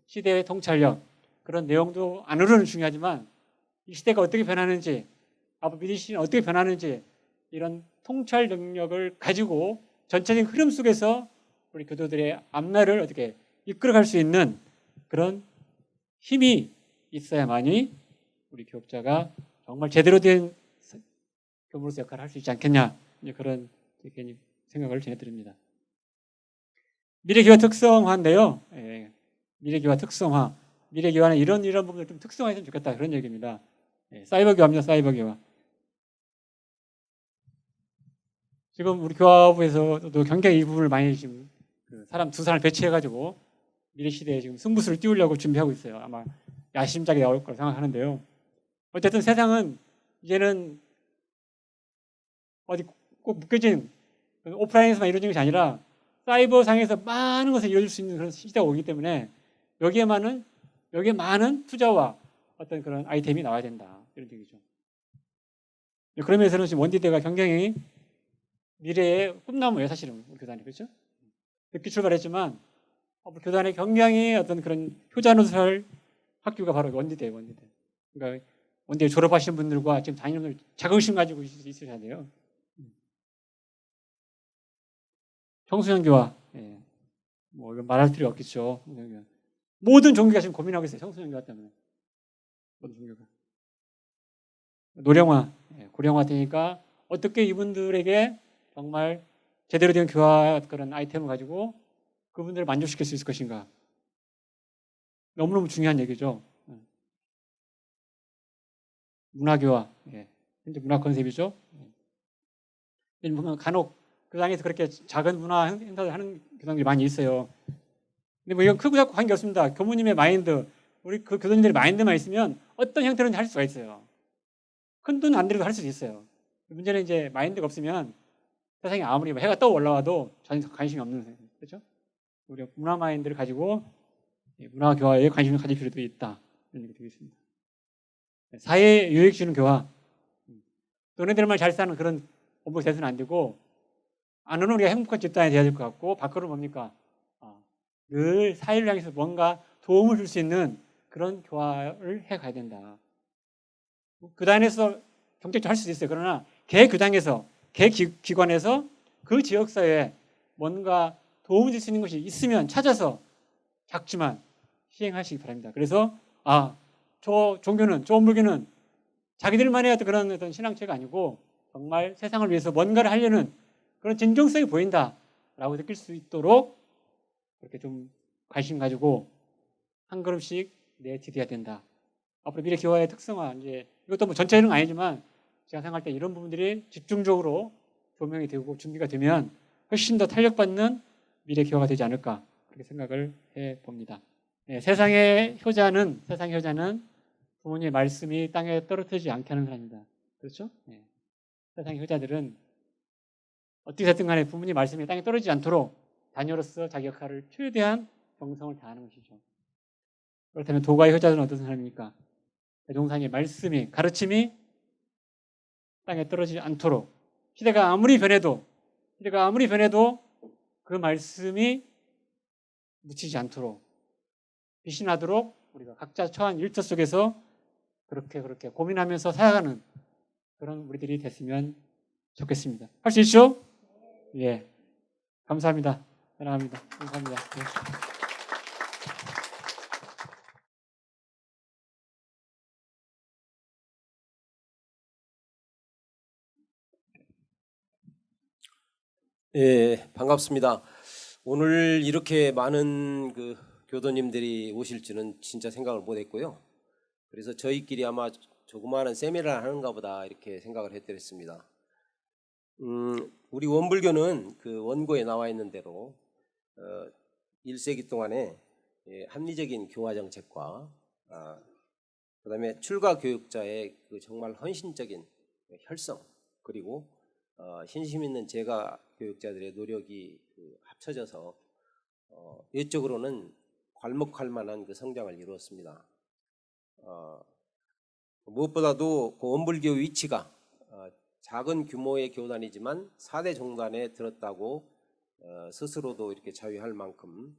시대의 통찰력 그런 내용도 안으로는 중요하지만 이 시대가 어떻게 변하는지 앞으로 미래 시대는 어떻게 변하는지 이런 통찰 능력을 가지고 전체적인 흐름 속에서 우리 교도들의 앞날을 어떻게 이끌어갈 수 있는 그런 힘이 있어야만이 우리 교육자가 정말 제대로 된 교무로서 역할을 할 수 있지 않겠냐 그런 생각을 전해드립니다. 미래교화 특성화인데요. 예, 미래교화 특성화. 미래교화는 이런 부분을 좀 특성화했으면 좋겠다 그런 얘기입니다. 예, 사이버교화입니다. 사이버교화. 지금 우리 교화부에서도 굉장히 이 부분을 많이 지금 사람 두 사람을 배치해가지고 미래 시대에 지금 승부수를 띄우려고 준비하고 있어요. 아마 야심작이 나올 거라 생각하는데요. 어쨌든 세상은 이제는 어디 꼭 묶여진 오프라인에서만 이루어지는 것이 아니라 사이버 상에서 많은 것을 이루어질 수 있는 그런 시대가 오기 때문에 여기에 많은 투자와 어떤 그런 아이템이 나와야 된다. 이런 얘기죠. 그런 면에서는 지금 원디대가 굉장히 미래의 꿈나무예요, 사실은. 우리 교단이. 그렇죠? 늦게 출발했지만 교단의 굉장히 어떤 그런 효자노설 학교가 바로 원디대. 그러니까 원디대 졸업하신 분들과 지금 다니는 분들 자긍심 가지고 있으셔야 돼요. 청소년 교화. 예. 뭐 이건 말할 필요 없겠죠. 모든 종교가 지금 고민하고 있어요. 청소년 교화 때문에. 모든 종교가. 노령화, 고령화 되니까 어떻게 이분들에게 정말 제대로 된 교화 그런 아이템을 가지고 그분들을 만족시킬 수 있을 것인가. 너무너무 중요한 얘기죠. 문화교화. 현재 문화 컨셉이죠. 간혹 교당에서 그렇게 작은 문화 행사를 하는 교당들이 많이 있어요. 근데 뭐 이건 크고 작고 관계 없습니다. 교무님의 마인드, 우리 그 교수님들의 마인드만 있으면 어떤 형태로든 할 수가 있어요. 큰 돈 안 들여도 할 수도 있어요. 문제는 이제 마인드가 없으면 세상에 아무리 해가 떠 올라와도 전혀 관심이 없는 거예요. 그렇죠? 우리가 문화 마인드를 가지고 문화 교화에 관심을 가질 필요도 있다. 이런 얘기 드리겠습니다. 사회 유익 주는 교화. 너네들만 잘 사는 그런 공부 돼서는 안 되고, 안으로 우리가 행복한 집단이 돼야 될 것 같고, 밖으로 뭡니까? 늘 사회를 향해서 뭔가 도움을 줄 수 있는 그런 교화를 해 가야 된다. 교단에서 경쟁도 할 수도 있어요. 그러나 개 교단에서, 개 기관에서 그 지역사회에 뭔가 도움을 줄 수 있는 것이 있으면 찾아서 작지만 시행하시기 바랍니다. 그래서 저 종교는, 저 원불교는 자기들만의 어떤 그런 어떤 신앙체가 아니고 정말 세상을 위해서 뭔가를 하려는 그런 진정성이 보인다라고 느낄 수 있도록 그렇게 좀 관심 가지고 한 걸음씩 내디뎌야 된다. 앞으로 미래 교화의 특성화, 이제 이것도 뭐 전체는 아니지만 제가 생각할 때 이런 부분들이 집중적으로 조명이 되고 준비가 되면 훨씬 더 탄력받는 미래 교화가 되지 않을까 그렇게 생각을 해 봅니다. 네, 세상의 효자는 부모님의 말씀이 땅에 떨어뜨리지 않게 하는 사람입니다. 그렇죠? 네. 세상의 효자들은 어떻게 됐든 간에 부모님 말씀이 땅에 떨어지지 않도록 자녀로서 자기 역할을 최대한 정성을 다하는 것이죠. 그렇다면 도가의 효자들은 어떤 사람입니까? 대종상의 말씀이, 가르침이 땅에 떨어지지 않도록 시대가 아무리 변해도 그 말씀이 묻히지 않도록 비신하도록 우리가 각자 처한 일터 속에서 그렇게 고민하면서 살아가는 그런 우리들이 됐으면 좋겠습니다. 할 수 있죠? 예. 감사합니다. 사랑합니다. 감사합니다. 예. 예, 반갑습니다. 오늘 이렇게 많은 그 교도님들이 오실 줄은 진짜 생각을 못 했고요. 그래서 저희끼리 아마 조그마한 세미나를 하는가 보다 이렇게 생각을 했더랬습니다. 우리 원불교는 그 원고에 나와 있는 대로 1세기 동안에 합리적인 교화 정책과 그다음에 출가 교육자의 그 정말 헌신적인 혈성, 그리고 신심 있는 제가 교육자들의 노력이 합쳐져서 외적으로는 괄목할 만한 그 성장을 이루었습니다. 무엇보다도 그 원불교 위치가 작은 규모의 교단이지만 4대 종단에 들었다고 스스로도 이렇게 자유할 만큼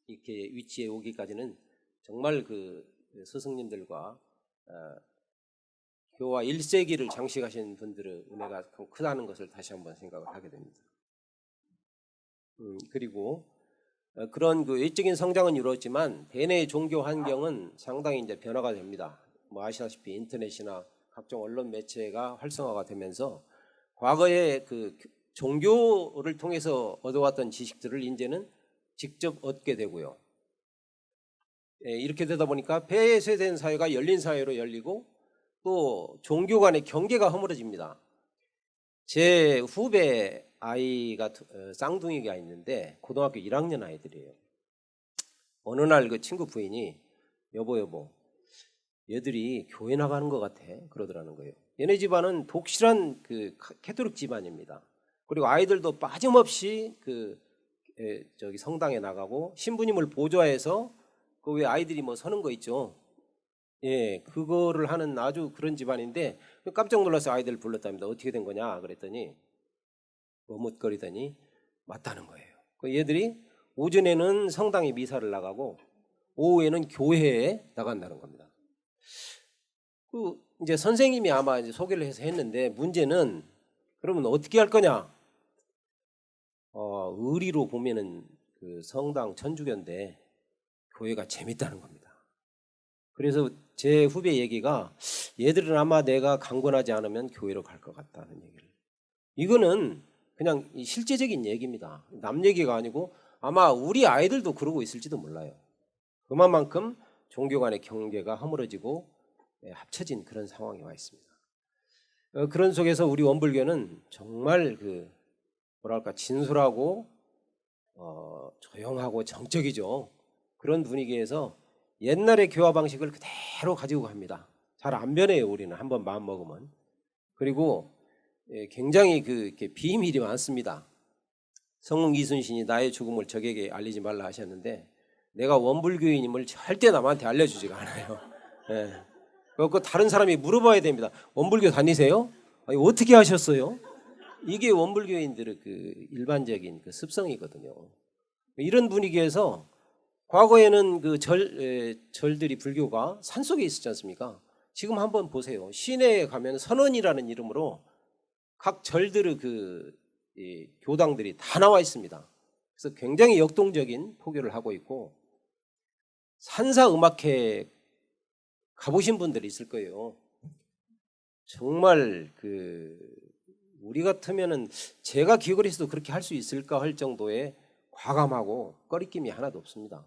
이렇게 위치에 오기까지는 정말 그 스승님들과 교화 1세기를 장식하신 분들의 은혜가 크다는 것을 다시 한번 생각을 하게 됩니다. 그리고 그런 그 외적인 성장은 이루어졌지만 대내의 종교 환경은 상당히 이제 변화가 됩니다. 뭐 아시다시피 인터넷이나 각종 언론 매체가 활성화가 되면서 과거에 그 종교를 통해서 얻어왔던 지식들을 이제는 직접 얻게 되고요. 이렇게 되다 보니까 폐쇄된 사회가 열린 사회로 열리고 또 종교 간의 경계가 허물어집니다. 제 후배 아이가 쌍둥이가 있는데 고등학교 1학년 아이들이에요. 어느 날 그 친구 부인이 여보 얘들이 교회 나가는 것 같아 그러더라는 거예요. 얘네 집안은 독실한 그 캐토릭 집안입니다. 그리고 아이들도 빠짐없이 저기 성당에 나가고 신부님을 보좌해서 그 왜 아이들이 뭐 서는 거 있죠. 예, 그거를 하는 아주 그런 집안인데 깜짝 놀라서 아이들 불렀답니다. 어떻게 된 거냐 그랬더니 머뭇거리더니 맞다는 거예요. 얘들이 오전에는 성당에 미사를 나가고 오후에는 교회에 나간다는 겁니다. 이제 선생님이 아마 이제 소개를 해서 했는데 문제는 그러면 어떻게 할 거냐? 의리로 보면은 그 성당 천주교인데 교회가 재밌다는 겁니다. 그래서 제 후배 얘기가 얘들은 아마 내가 강권하지 않으면 교회로 갈 것 같다는 얘기를. 이거는 그냥 실제적인 얘기입니다. 남 얘기가 아니고 아마 우리 아이들도 그러고 있을지도 몰라요. 그만큼 종교 간의 경계가 허물어지고 합쳐진 그런 상황에 와 있습니다. 그런 속에서 우리 원불교는 정말 뭐랄까 진솔하고 조용하고 정적이죠. 그런 분위기에서 옛날의 교화 방식을 그대로 가지고 갑니다. 잘 안 변해요. 우리는 한번 마음 먹으면. 그리고 굉장히 이렇게 비밀이 많습니다. 성웅 이순신이 나의 죽음을 적에게 알리지 말라 하셨는데 내가 원불교인임을 절대 남한테 알려주지가 않아요. 예. 그거 다른 사람이 물어봐야 됩니다. 원불교 다니세요? 아니, 어떻게 하셨어요? 이게 원불교인들의 그 일반적인 그 습성이거든요. 이런 분위기에서 과거에는 그 절들이 불교가 산속에 있었지 않습니까? 지금 한번 보세요. 시내에 가면 선원이라는 이름으로 각 절들의 교당들이 다 나와 있습니다. 그래서 굉장히 역동적인 포교를 하고 있고 산사음악회 가보신 분들이 있을 거예요. 정말 우리 같으면은 제가 기억을 해서도 그렇게 할 수 있을까 할 정도의 과감하고 꺼리낌이 하나도 없습니다.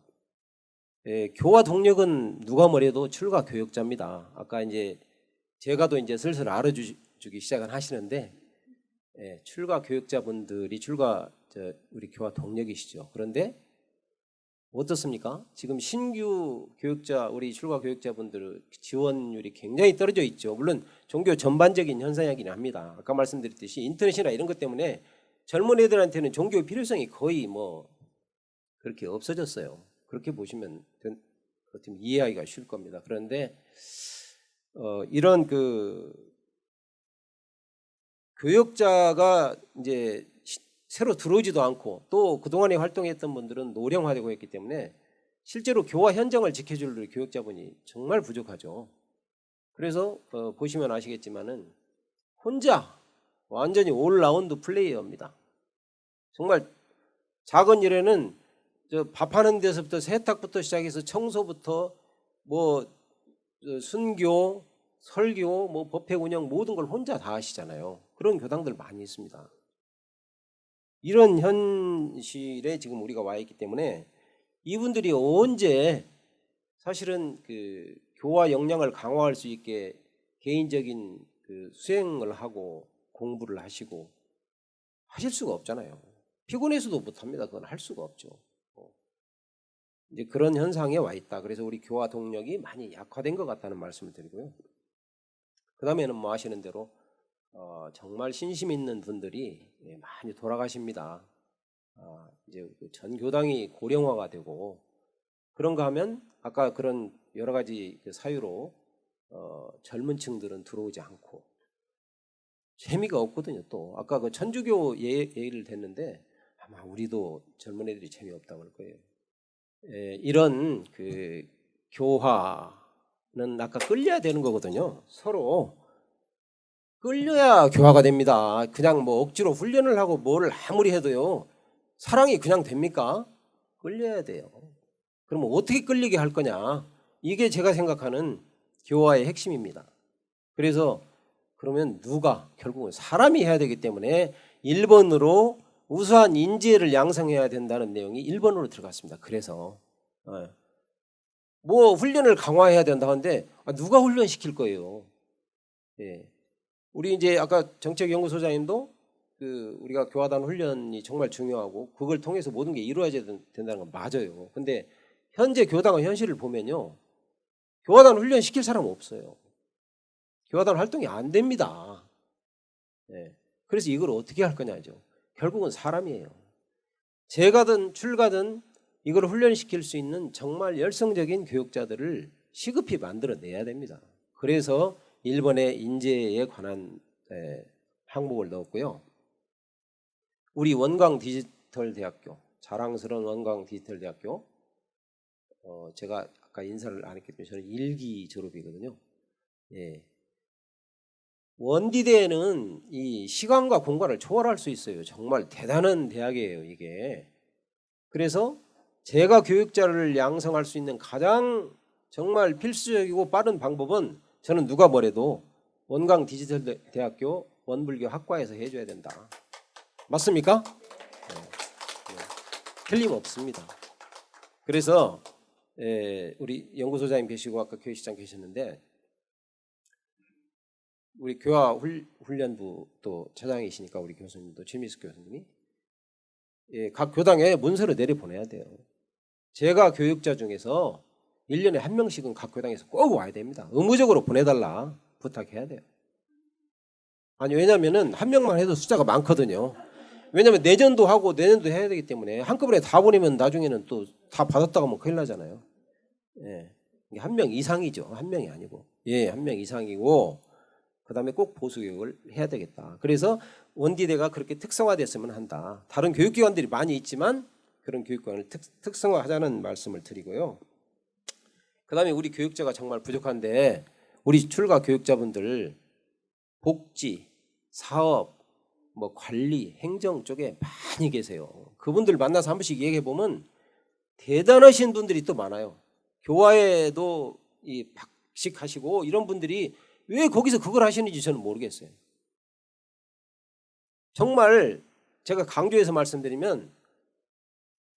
교화 동력은 누가 뭐래도 출가 교역자입니다. 아까 이제 제가도 이제 슬슬 알아주기 시작은 하시는데 출가 교역자분들이 우리 교화 동력이시죠. 그런데 어떻습니까? 지금 신규 교역자 우리 출가 교역자분들 지원율이 굉장히 떨어져 있죠. 물론 종교 전반적인 현상이긴 합니다. 아까 말씀드렸듯이 인터넷이나 이런 것 때문에 젊은 애들한테는 종교의 필요성이 거의 뭐 그렇게 없어졌어요. 그렇게 보시면 이해하기가 쉬울 겁니다. 그런데 이런 교역자가 이제 새로 들어오지도 않고 또 그동안에 활동했던 분들은 노령화되고 있기 때문에 실제로 교화 현장을 지켜줄 교역자분이 정말 부족하죠. 그래서 보시면 아시겠지만은 혼자 완전히 올라운드 플레이어입니다. 정말 작은 일에는 밥하는 데서부터 세탁부터 시작해서 청소부터 뭐 순교, 설교, 뭐 법회 운영 모든 걸 혼자 다 하시잖아요. 그런 교당들 많이 있습니다. 이런 현실에 지금 우리가 와 있기 때문에 이분들이 언제 사실은 교화 역량을 강화할 수 있게 개인적인 수행을 하고 공부를 하시고 하실 수가 없잖아요. 피곤해서도 못합니다. 그건 할 수가 없죠. 이제 그런 현상에 와 있다. 그래서 우리 교화 동력이 많이 약화된 것 같다는 말씀을 드리고요. 그 다음에는 뭐 아시는 대로 정말 신심 있는 분들이 많이 돌아가십니다. 이제 전 교당이 고령화가 되고 그런가 하면 아까 그런 여러 가지 사유로 젊은 층들은 들어오지 않고 재미가 없거든요. 또 아까 그 천주교 예를 됐는데 아마 우리도 젊은 애들이 재미없다고 할 거예요. 이런 교화는 아까 끌려야 되는 거거든요. 서로 끌려야 교화가 됩니다. 그냥 뭐 억지로 훈련을 하고 뭘 아무리 해도요. 사랑이 그냥 됩니까? 끌려야 돼요. 그러면 어떻게 끌리게 할 거냐? 이게 제가 생각하는 교화의 핵심입니다. 그래서 그러면 결국은 사람이 해야 되기 때문에 1번으로 우수한 인재를 양성해야 된다는 내용이 1번으로 들어갔습니다. 그래서 뭐 훈련을 강화해야 된다 하는데 누가 훈련시킬 거예요? 우리 이제 아까 정책연구소장님도 우리가 교화단 훈련이 정말 중요하고 그걸 통해서 모든 게 이루어져야 된다는 건 맞아요. 근데 현재 교당의 현실을 보면요. 교화단 훈련 시킬 사람 없어요. 교화단 활동이 안 됩니다. 그래서 이걸 어떻게 할 거냐죠. 결국은 사람이에요. 제가든 출가든 이걸 훈련시킬 수 있는 정말 열성적인 교육자들을 시급히 만들어내야 됩니다. 그래서 1번에 인재에 관한 항목을 넣었고요. 우리 원광 디지털대학교, 자랑스러운 원광 디지털대학교, 제가 아까 인사를 안 했기 때문에 저는 1기 졸업이거든요. 원디대는 이 시간과 공간을 초월할 수 있어요. 정말 대단한 대학이에요, 이게. 그래서 제가 교육자를 양성할 수 있는 가장 정말 필수적이고 빠른 방법은 저는 누가 뭐래도 원광 디지털대학교 원불교 학과에서 해줘야 된다. 맞습니까? 틀림없습니다. 그래서 우리 연구소장님 계시고 아까 교육시장 계셨는데 우리 교화 훈련부 또 차장이시니까 우리 교수님도 최미숙 교수님이 각 교당에 문서를 내려보내야 돼요. 제가 교육자 중에서 1년에 한 명씩은 각 교당에서 꼭 와야 됩니다. 의무적으로 보내달라 부탁해야 돼요. 아니 왜냐면은 한 명만 해도 숫자가 많거든요. 왜냐면 내년도 하고 내년도 해야 되기 때문에 한꺼번에 다 보내면 나중에는 또 다 받았다가 하면 큰일 나잖아요. 예. 한 명 이상이죠. 한 명이 아니고. 예, 한 명 이상이고 그다음에 꼭 보수교육을 해야 되겠다. 그래서 원디대가 그렇게 특성화됐으면 한다. 다른 교육기관들이 많이 있지만 그런 교육기관을 특성화하자는 말씀을 드리고요. 그다음에 우리 교육자가 정말 부족한데 우리 출가 교육자분들 복지, 사업, 뭐 관리, 행정 쪽에 많이 계세요. 그분들 만나서 한 번씩 얘기해 보면 대단하신 분들이 또 많아요. 교화에도 이 박식하시고 이런 분들이 왜 거기서 그걸 하시는지 저는 모르겠어요. 정말 제가 강조해서 말씀드리면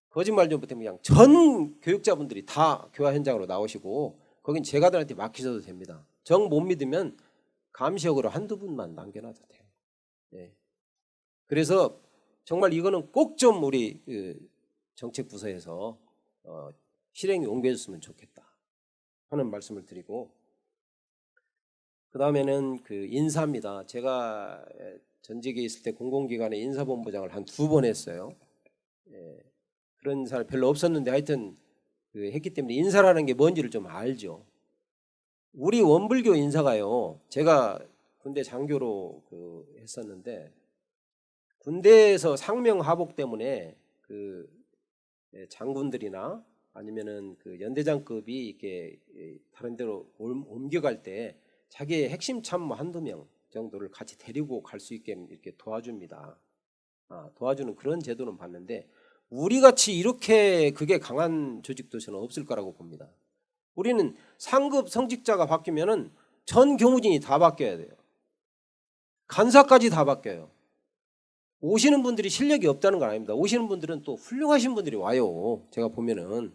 거짓말 좀 못하면 그냥 전 교육자분들이 다 교화 현장으로 나오시고 거긴 제가들한테 맡기셔도 됩니다. 정 못 믿으면 감시역으로 한두 분만 남겨놔도 돼요. 예. 그래서 정말 이거는 꼭 좀 우리 정책부서에서 실행에 옮겨줬으면 좋겠다 하는 말씀을 드리고 그 다음에는 그 인사입니다. 제가 전직에 있을 때 공공기관의 인사본부장을 한 2번 했어요. 예. 그런 사람 별로 없었는데 하여튼 했기 때문에 인사라는 게 뭔지를 좀 알죠. 우리 원불교 인사가요. 제가 군대 장교로 했었는데 군대에서 상명하복 때문에 그 장군들이나 아니면은 그 연대장급이 이렇게 다른 데로 옮겨갈 때 자기의 핵심 참모 한두 명 정도를 같이 데리고 갈 수 있게 이렇게 도와줍니다. 도와주는 그런 제도는 봤는데 우리 같이 이렇게 그게 강한 조직도 저는 없을 거라고 봅니다. 우리는 상급 성직자가 바뀌면은 전 교무진이 다 바뀌어야 돼요. 간사까지 다 바뀌어요. 오시는 분들이 실력이 없다는 건 아닙니다. 오시는 분들은 또 훌륭하신 분들이 와요. 제가 보면은.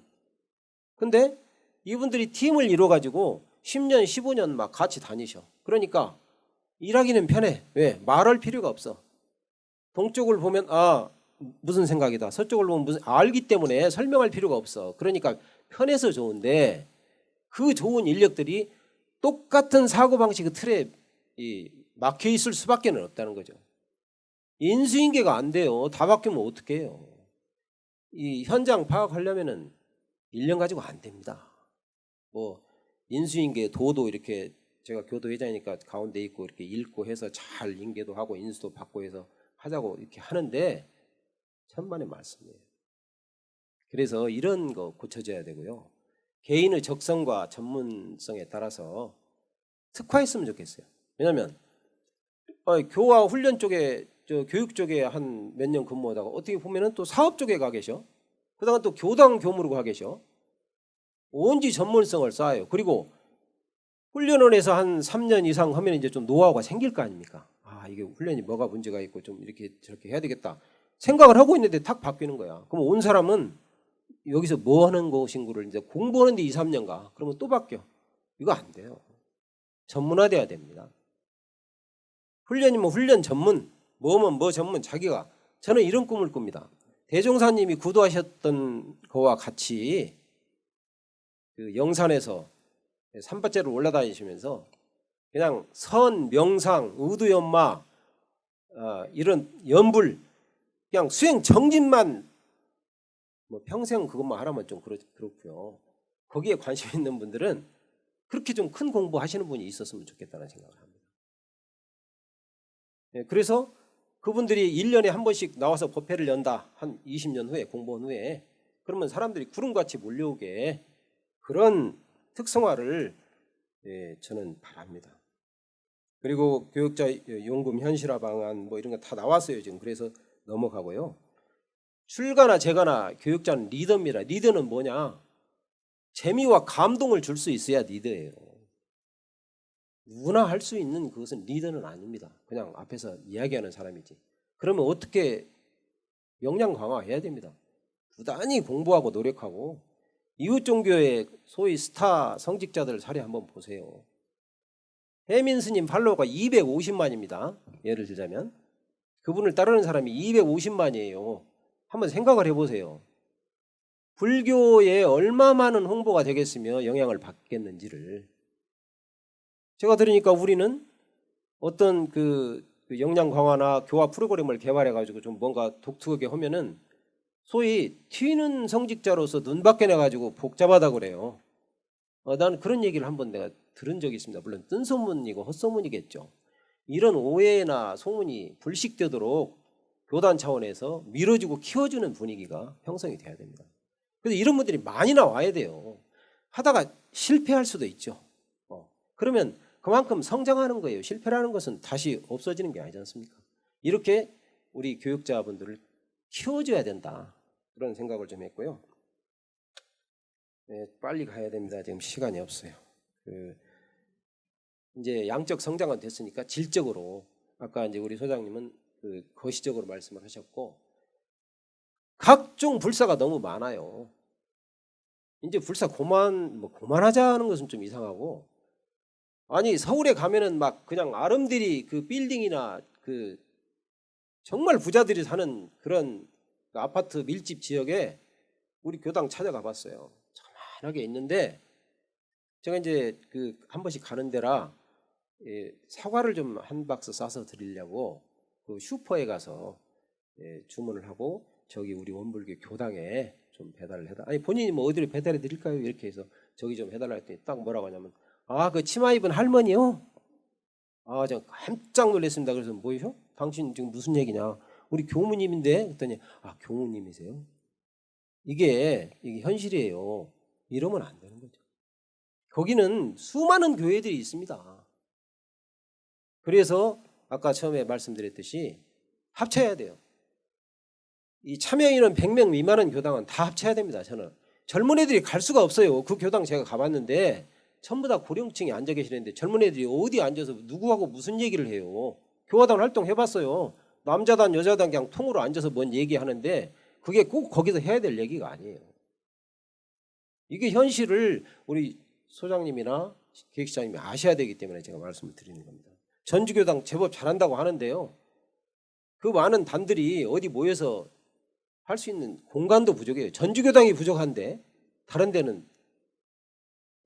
근데 이분들이 팀을 이뤄가지고 10년, 15년 막 같이 다니셔. 그러니까 일하기는 편해. 왜? 말할 필요가 없어. 동쪽을 보면 무슨 생각이다. 서쪽을 보면 무슨 알기 때문에 설명할 필요가 없어. 그러니까 편해서 좋은데 그 좋은 인력들이 똑같은 사고방식 그 틀에 막혀 있을 수밖에 없다는 거죠. 인수인계가 안 돼요. 다 바뀌면 어떻게 해요? 이 현장 파악하려면은 1년 가지고 안 됩니다. 뭐 인수인계 도도 이렇게 제가 교도회장이니까 가운데 있고 이렇게 읽고 해서 잘 인계도 하고 인수도 받고 해서 하자고 이렇게 하는데 천만의 말씀이에요. 그래서 이런 거 고쳐져야 되고요. 개인의 적성과 전문성에 따라서 특화했으면 좋겠어요. 왜냐하면 교화 훈련 쪽에 교육 쪽에 한 몇 년 근무하다가 어떻게 보면은 또 사업 쪽에 가 계셔. 그다가 또 교당 교무로 가 계셔. 온지 전문성을 쌓아요. 그리고 훈련원에서 한 3년 이상 하면 이제 좀 노하우가 생길 거 아닙니까? 이게 훈련이 뭐가 문제가 있고 좀 이렇게 저렇게 해야 되겠다. 생각을 하고 있는데 탁 바뀌는 거야. 그럼 온 사람은 여기서 뭐 하는 것인구를 이제 공부하는데 2, 3년 가. 그러면 또 바뀌어. 이거 안 돼요. 전문화돼야 됩니다. 훈련이면 훈련 전문, 뭐면 뭐 전문 자기가 저는 이런 꿈을 꿉니다. 대종사님이 구도하셨던 거와 같이 그 영산에서 산밭제를 올라다니시면서 그냥 선, 명상, 의두연마 이런 연불 그냥 수행 정진만 뭐 평생 그것만 하라면 좀 그렇고요. 거기에 관심 있는 분들은 그렇게 좀 큰 공부하시는 분이 있었으면 좋겠다는 생각을 합니다. 그래서 그분들이 1년에 한 번씩 나와서 법회를 연다. 한 20년 후에 공부한 후에 그러면 사람들이 구름같이 몰려오게 그런 특성화를 저는 바랍니다. 그리고 교육자 용금 현실화 방안 뭐 이런 거 다 나왔어요 지금. 그래서 넘어가고요. 출가나 제가나 교육자는 리더입니다. 리더는 뭐냐? 재미와 감동을 줄 수 있어야 리더예요. 누구나 할 수 있는 그것은 리더는 아닙니다. 그냥 앞에서 이야기하는 사람이지. 그러면 어떻게 역량 강화해야 됩니다. 부단히 공부하고 노력하고 이웃 종교의 소위 스타 성직자들 사례 한번 보세요. 해민 스님 팔로워가 250만입니다. 예를 들자면 그분을 따르는 사람이 250만이에요. 한번 생각을 해보세요. 불교에 얼마 많은 홍보가 되겠으며 영향을 받겠는지를. 제가 들으니까 우리는 어떤 그 역량 강화나 교화 프로그램을 개발해 가지고 좀 뭔가 독특하게 하면은 소위 튀는 성직자로서 눈 밖에 내 가지고 복잡하다 그래요. 나는 그런 얘기를 한번 내가 들은 적이 있습니다. 물론 뜬 소문이고 헛소문이겠죠. 이런 오해나 소문이 불식되도록 교단 차원에서 밀어주고 키워주는 분위기가 형성이 돼야 됩니다. 그래서 이런 분들이 많이 나와야 돼요. 하다가 실패할 수도 있죠. 그러면 그만큼 성장하는 거예요. 실패라는 것은 다시 없어지는 게 아니지 않습니까? 이렇게 우리 교육자분들을 키워줘야 된다. 그런 생각을 좀 했고요. 네, 빨리 가야 됩니다. 지금 시간이 없어요. 이제 양적 성장은 됐으니까 질적으로 아까 이제 우리 소장님은 거시적으로 말씀을 하셨고 각종 불사가 너무 많아요. 이제 불사 그만하자는 것은 좀 이상하고 아니 서울에 가면은 막 그냥 아름드리 그 빌딩이나 그 정말 부자들이 사는 그런 아파트 밀집 지역에 우리 교당 찾아가 봤어요. 자만하게 있는데 제가 이제 한 번씩 가는 데라 사과를 좀 한 박스 싸서 드리려고 그 슈퍼에 가서 주문을 하고 저기 우리 원불교 교당에 좀 배달을 해달. 아니 본인이 뭐 어디로 배달해 드릴까요? 이렇게 해서 저기 좀 해달라 했더니 딱 뭐라고 하냐면 그 치마 입은 할머니요? 제가 깜짝 놀랐습니다. 그래서 뭐요? 당신 지금 무슨 얘기냐? 우리 교무님인데 그랬더니 교무님이세요? 이게 현실이에요. 이러면 안 되는 거죠. 거기는 수많은 교회들이 있습니다. 그래서 아까 처음에 말씀드렸듯이 합쳐야 돼요. 이 참여인원 100명 미만은 교당은 다 합쳐야 됩니다. 저는 젊은 애들이 갈 수가 없어요. 그 교당 제가 가봤는데 전부 다 고령층이 앉아 계시는데 젊은 애들이 어디 앉아서 누구하고 무슨 얘기를 해요. 교화단 활동 해봤어요. 남자단 여자단 그냥 통으로 앉아서 뭔 얘기하는데 그게 꼭 거기서 해야 될 얘기가 아니에요. 이게 현실을 우리 소장님이나 기획시장님이 아셔야 되기 때문에 제가 말씀을 드리는 겁니다. 전주교당 제법 잘한다고 하는데요. 그 많은 단들이 어디 모여서 할 수 있는 공간도 부족해요. 전주교당이 부족한데 다른 데는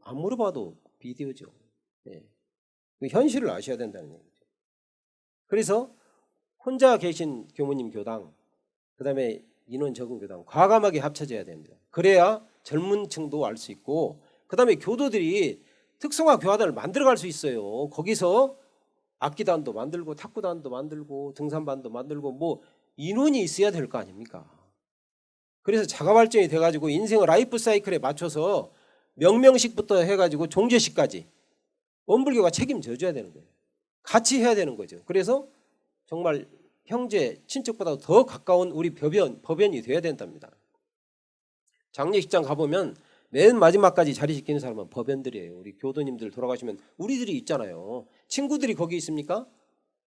안 물어봐도 비디오죠. 그 현실을 아셔야 된다는 얘기죠. 그래서 혼자 계신 교무님 교당, 그다음에 인원 적은 교당 과감하게 합쳐져야 됩니다. 그래야 젊은 층도 알 수 있고 그다음에 교도들이 특성화 교화단을 만들어갈 수 있어요. 거기서 악기단도 만들고 탁구단도 만들고 등산반도 만들고 뭐 인원이 있어야 될 거 아닙니까? 그래서 자가발전이 돼가지고 인생의 라이프 사이클에 맞춰서 명명식부터 해가지고 종제식까지 원불교가 책임져 줘야 되는 거예요. 같이 해야 되는 거죠. 그래서 정말 형제, 친척보다 더 가까운 우리 법연이 돼야 된답니다. 장례식장 가보면 맨 마지막까지 자리 지키는 사람은 법연들이에요. 우리 교도님들 돌아가시면 우리들이 있잖아요. 친구들이 거기 있습니까?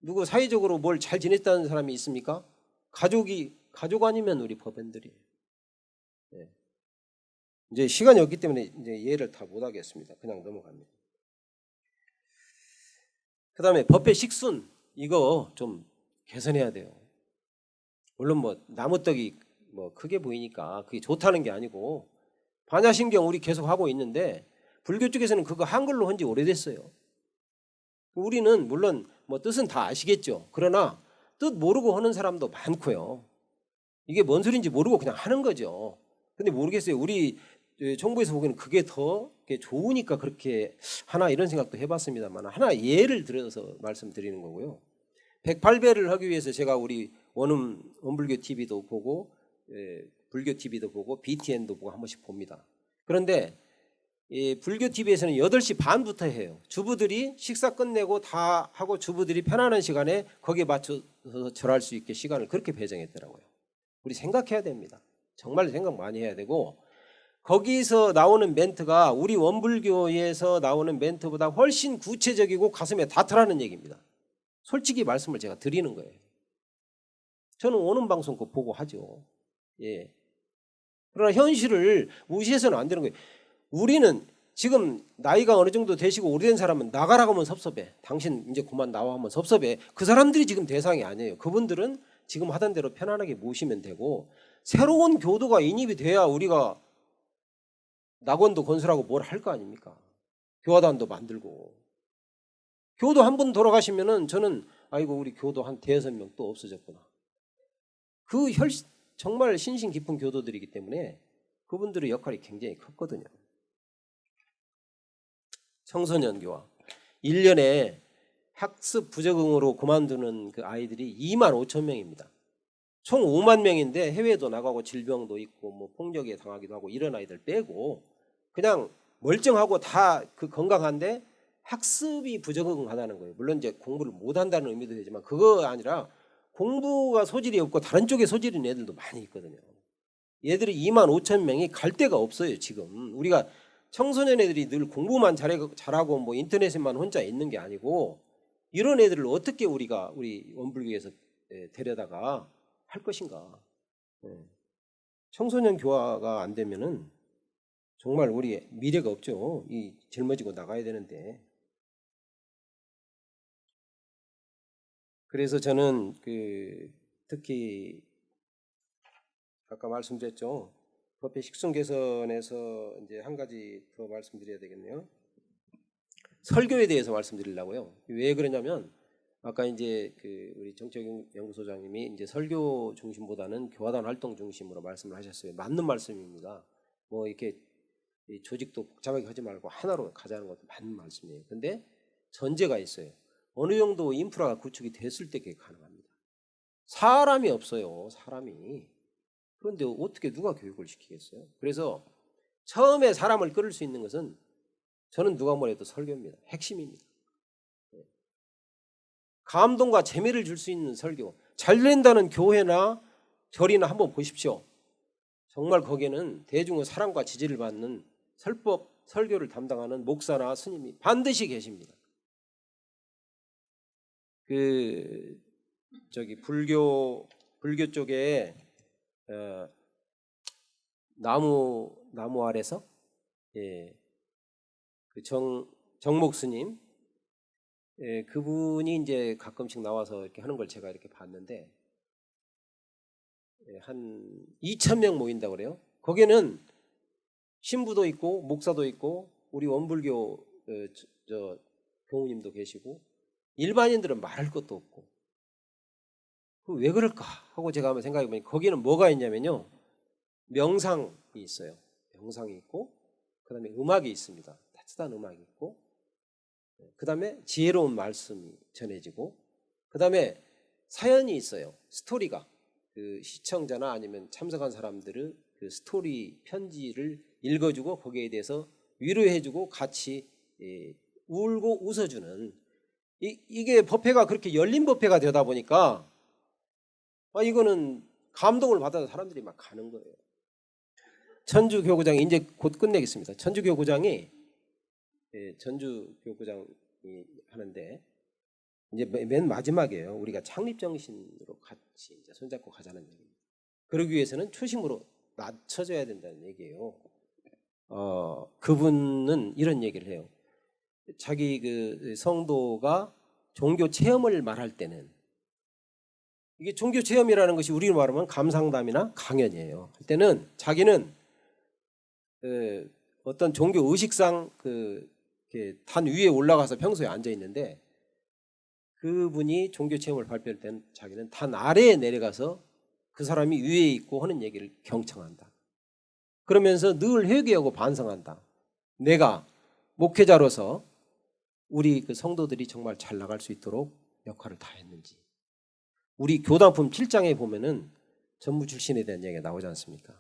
누구 사회적으로 뭘 잘 지냈다는 사람이 있습니까? 가족 아니면 우리 법연들이에요. 이제 시간이 없기 때문에 이제 이해를 다 못하겠습니다. 그냥 넘어갑니다. 그 다음에 법회 식순 이거 좀 개선해야 돼요. 물론 뭐 나무떡이 뭐 크게 보이니까 그게 좋다는 게 아니고 반야심경 우리 계속 하고 있는데 불교 쪽에서는 그거 한글로 한 지 오래됐어요. 우리는 물론 뭐 뜻은 다 아시겠죠. 그러나 뜻 모르고 하는 사람도 많고요. 이게 뭔 소리인지 모르고 그냥 하는 거죠. 근데 모르겠어요. 우리 정부에서 보기에는 그게 더 좋으니까 그렇게 하나 이런 생각도 해봤습니다만 하나 예를 들어서 말씀드리는 거고요. 108배를 하기 위해서 제가 우리 원불교 TV도 보고 불교 TV도 보고 BTN도 보고 한 번씩 봅니다. 그런데 불교 TV에서는 8시 반부터 해요. 주부들이 식사 끝내고 다 하고 주부들이 편안한 시간에 거기에 맞춰서 절할 수 있게 시간을 그렇게 배정했더라고요. 우리 생각해야 됩니다. 정말 생각 많이 해야 되고 거기서 나오는 멘트가 우리 원불교에서 나오는 멘트보다 훨씬 구체적이고 가슴에 닿더라는 얘기입니다. 솔직히 말씀을 제가 드리는 거예요. 저는 오는 방송 거 보고 하죠. 그러나 현실을 무시해서는 안 되는 거예요. 우리는 지금 나이가 어느 정도 되시고 오래된 사람은 나가라고 하면 섭섭해. 당신 이제 그만 나와 하면 섭섭해. 그 사람들이 지금 대상이 아니에요. 그분들은 지금 하던 대로 편안하게 모시면 되고 새로운 교도가 인입이 돼야 우리가 낙원도 건설하고 뭘 할 거 아닙니까? 교화단도 만들고. 교도 한 분 돌아가시면은 저는 아이고 우리 교도 한 대여섯 명 또 없어졌구나. 그 정말 신신 깊은 교도들이기 때문에 그분들의 역할이 굉장히 컸거든요. 청소년 교화. 1년에 학습 부적응으로 그만두는 그 아이들이 2만 5천 명입니다. 총 5만 명인데 해외도 나가고 질병도 있고 뭐 폭력에 당하기도 하고 이런 아이들 빼고 그냥 멀쩡하고 다 그 건강한데 학습이 부적응하다는 거예요. 물론 이제 공부를 못한다는 의미도 되지만 그거 아니라 공부가 소질이 없고 다른 쪽에 소질이 있는 애들도 많이 있거든요. 얘들이 2만 5천 명이 갈 데가 없어요. 지금 우리가 청소년 애들이 늘 공부만 잘하고 뭐 인터넷에만 혼자 있는 게 아니고 이런 애들을 어떻게 우리가 우리 원불교에서 데려다가 할 것인가. 청소년 교화가 안 되면은 정말 우리 미래가 없죠. 이 짊어지고 나가야 되는데. 그래서 저는 특히 아까 말씀드렸죠. 법회 식순 개선에서 이제 한 가지 더 말씀드려야 되겠네요. 설교에 대해서 말씀드리려고요. 왜 그러냐면 아까 이제 우리 정책연구소장님이 이제 설교 중심보다는 교화단 활동 중심으로 말씀을 하셨어요. 맞는 말씀입니다. 뭐 이렇게 조직도 복잡하게 하지 말고 하나로 가자는 것도 맞는 말씀이에요. 근데 전제가 있어요. 어느 정도 인프라가 구축이 됐을 때 그게 가능합니다. 사람이 없어요. 사람이. 그런데 어떻게 누가 교육을 시키겠어요? 그래서 처음에 사람을 끌을 수 있는 것은 저는 누가 뭐래도 설교입니다. 핵심입니다. 감동과 재미를 줄 수 있는 설교. 잘 된다는 교회나 절이나 한번 보십시오. 정말 거기에는 대중의 사랑과 지지를 받는 설법, 설교를 담당하는 목사나 스님이 반드시 계십니다. 불교 쪽에 나무 아래서 정목 스님 그분이 이제 가끔씩 나와서 이렇게 하는 걸 제가 이렇게 봤는데 한 2,000명 모인다고 그래요. 거기는 신부도 있고 목사도 있고 우리 원불교 교우님도 계시고 일반인들은 말할 것도 없고 왜 그럴까 하고 제가 한번 생각해 보니 거기는 뭐가 있냐면요. 명상이 있어요. 명상이 있고 그다음에 음악이 있습니다. 따뜻한 음악이 있고 그다음에 지혜로운 말씀이 전해지고 그다음에 사연이 있어요. 스토리가 그 시청자나 아니면 참석한 사람들의 그 스토리 편지를 읽어주고 거기에 대해서 위로해주고 같이 울고 웃어주는 이게 법회가 그렇게 열린 법회가 되다 보니까 이거는 감동을 받아서 사람들이 막 가는 거예요. 천주교구장이 이제 곧 끝내겠습니다. 천주교구장이 전주교구장이 하는데 이제 맨 마지막이에요. 우리가 창립 정신으로 같이 이제 손잡고 가자는 얘기입니다. 그러기 위해서는 초심으로 낮춰져야 된다는 얘기예요. 그분은 이런 얘기를 해요. 자기 그 성도가 종교 체험을 말할 때는 이게 종교 체험이라는 것이 우리로 말하면 감상담이나 강연이에요. 할 때는 자기는 어떤 종교 의식상 단 위에 올라가서 평소에 앉아 있는데 그분이 종교 체험을 발표할 때는 자기는 단 아래에 내려가서 그 사람이 위에 있고 하는 얘기를 경청한다. 그러면서 늘 회개하고 반성한다. 내가 목회자로서 우리 그 성도들이 정말 잘 나갈 수 있도록 역할을 다 했는지. 우리 교단품 7장에 보면은 전무 출신에 대한 얘기가 나오지 않습니까?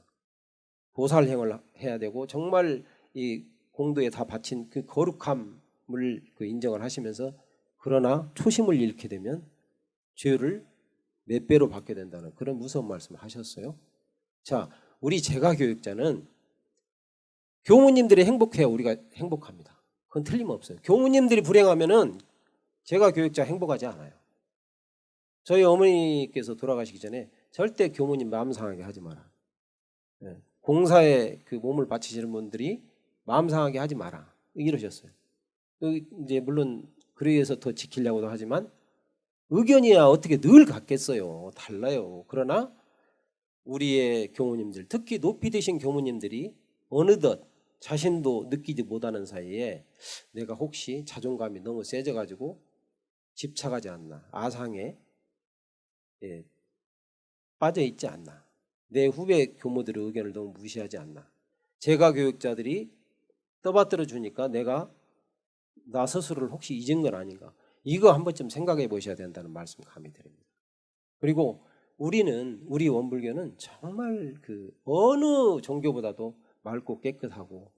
보살행을 해야 되고 정말 이 공도에 다 바친 그 거룩함을 인정을 하시면서 그러나 초심을 잃게 되면 죄를 몇 배로 받게 된다는 그런 무서운 말씀을 하셨어요. 자, 우리 제가교육자는 교무님들이 행복해야 우리가 행복합니다. 그건 틀림없어요. 교무님들이 불행하면은 제가교육자 행복하지 않아요. 저희 어머니께서 돌아가시기 전에 절대 교무님 마음 상하게 하지 마라. 공사에 그 몸을 바치시는 분들이 마음 상하게 하지 마라. 이러셨어요. 이제 물론 그러기 위해서 더 지키려고도 하지만 의견이야 어떻게 늘 같겠어요. 달라요. 그러나 우리의 교무님들, 특히 높이 되신 교무님들이 어느덧 자신도 느끼지 못하는 사이에 내가 혹시 자존감이 너무 세져가지고 집착하지 않나, 아상에 빠져 있지 않나, 내 후배 교무들의 의견을 너무 무시하지 않나, 제가 교육자들이 떠받들어 주니까 내가 나 스스로를 혹시 잊은 건 아닌가, 이거 한 번쯤 생각해 보셔야 된다는 말씀 감히 드립니다. 그리고 우리 원불교는 정말 그 어느 종교보다도 맑고 깨끗하고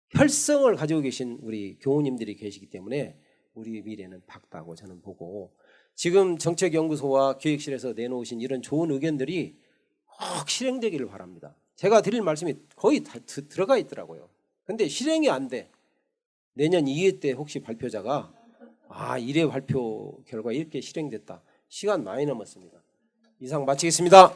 혈성을 가지고 계신 우리 교우님들이 계시기 때문에 우리 미래는 밝다고 저는 보고, 지금 정책연구소와 기획실에서 내놓으신 이런 좋은 의견들이 꼭 실행되기를 바랍니다. 제가 드릴 말씀이 거의 다 들어가 있더라고요. 근데 실행이 안 돼. 내년 2회 때 혹시 발표자가 1회 발표 결과 이렇게 실행됐다. 시간 많이 남았습니다. 이상 마치겠습니다.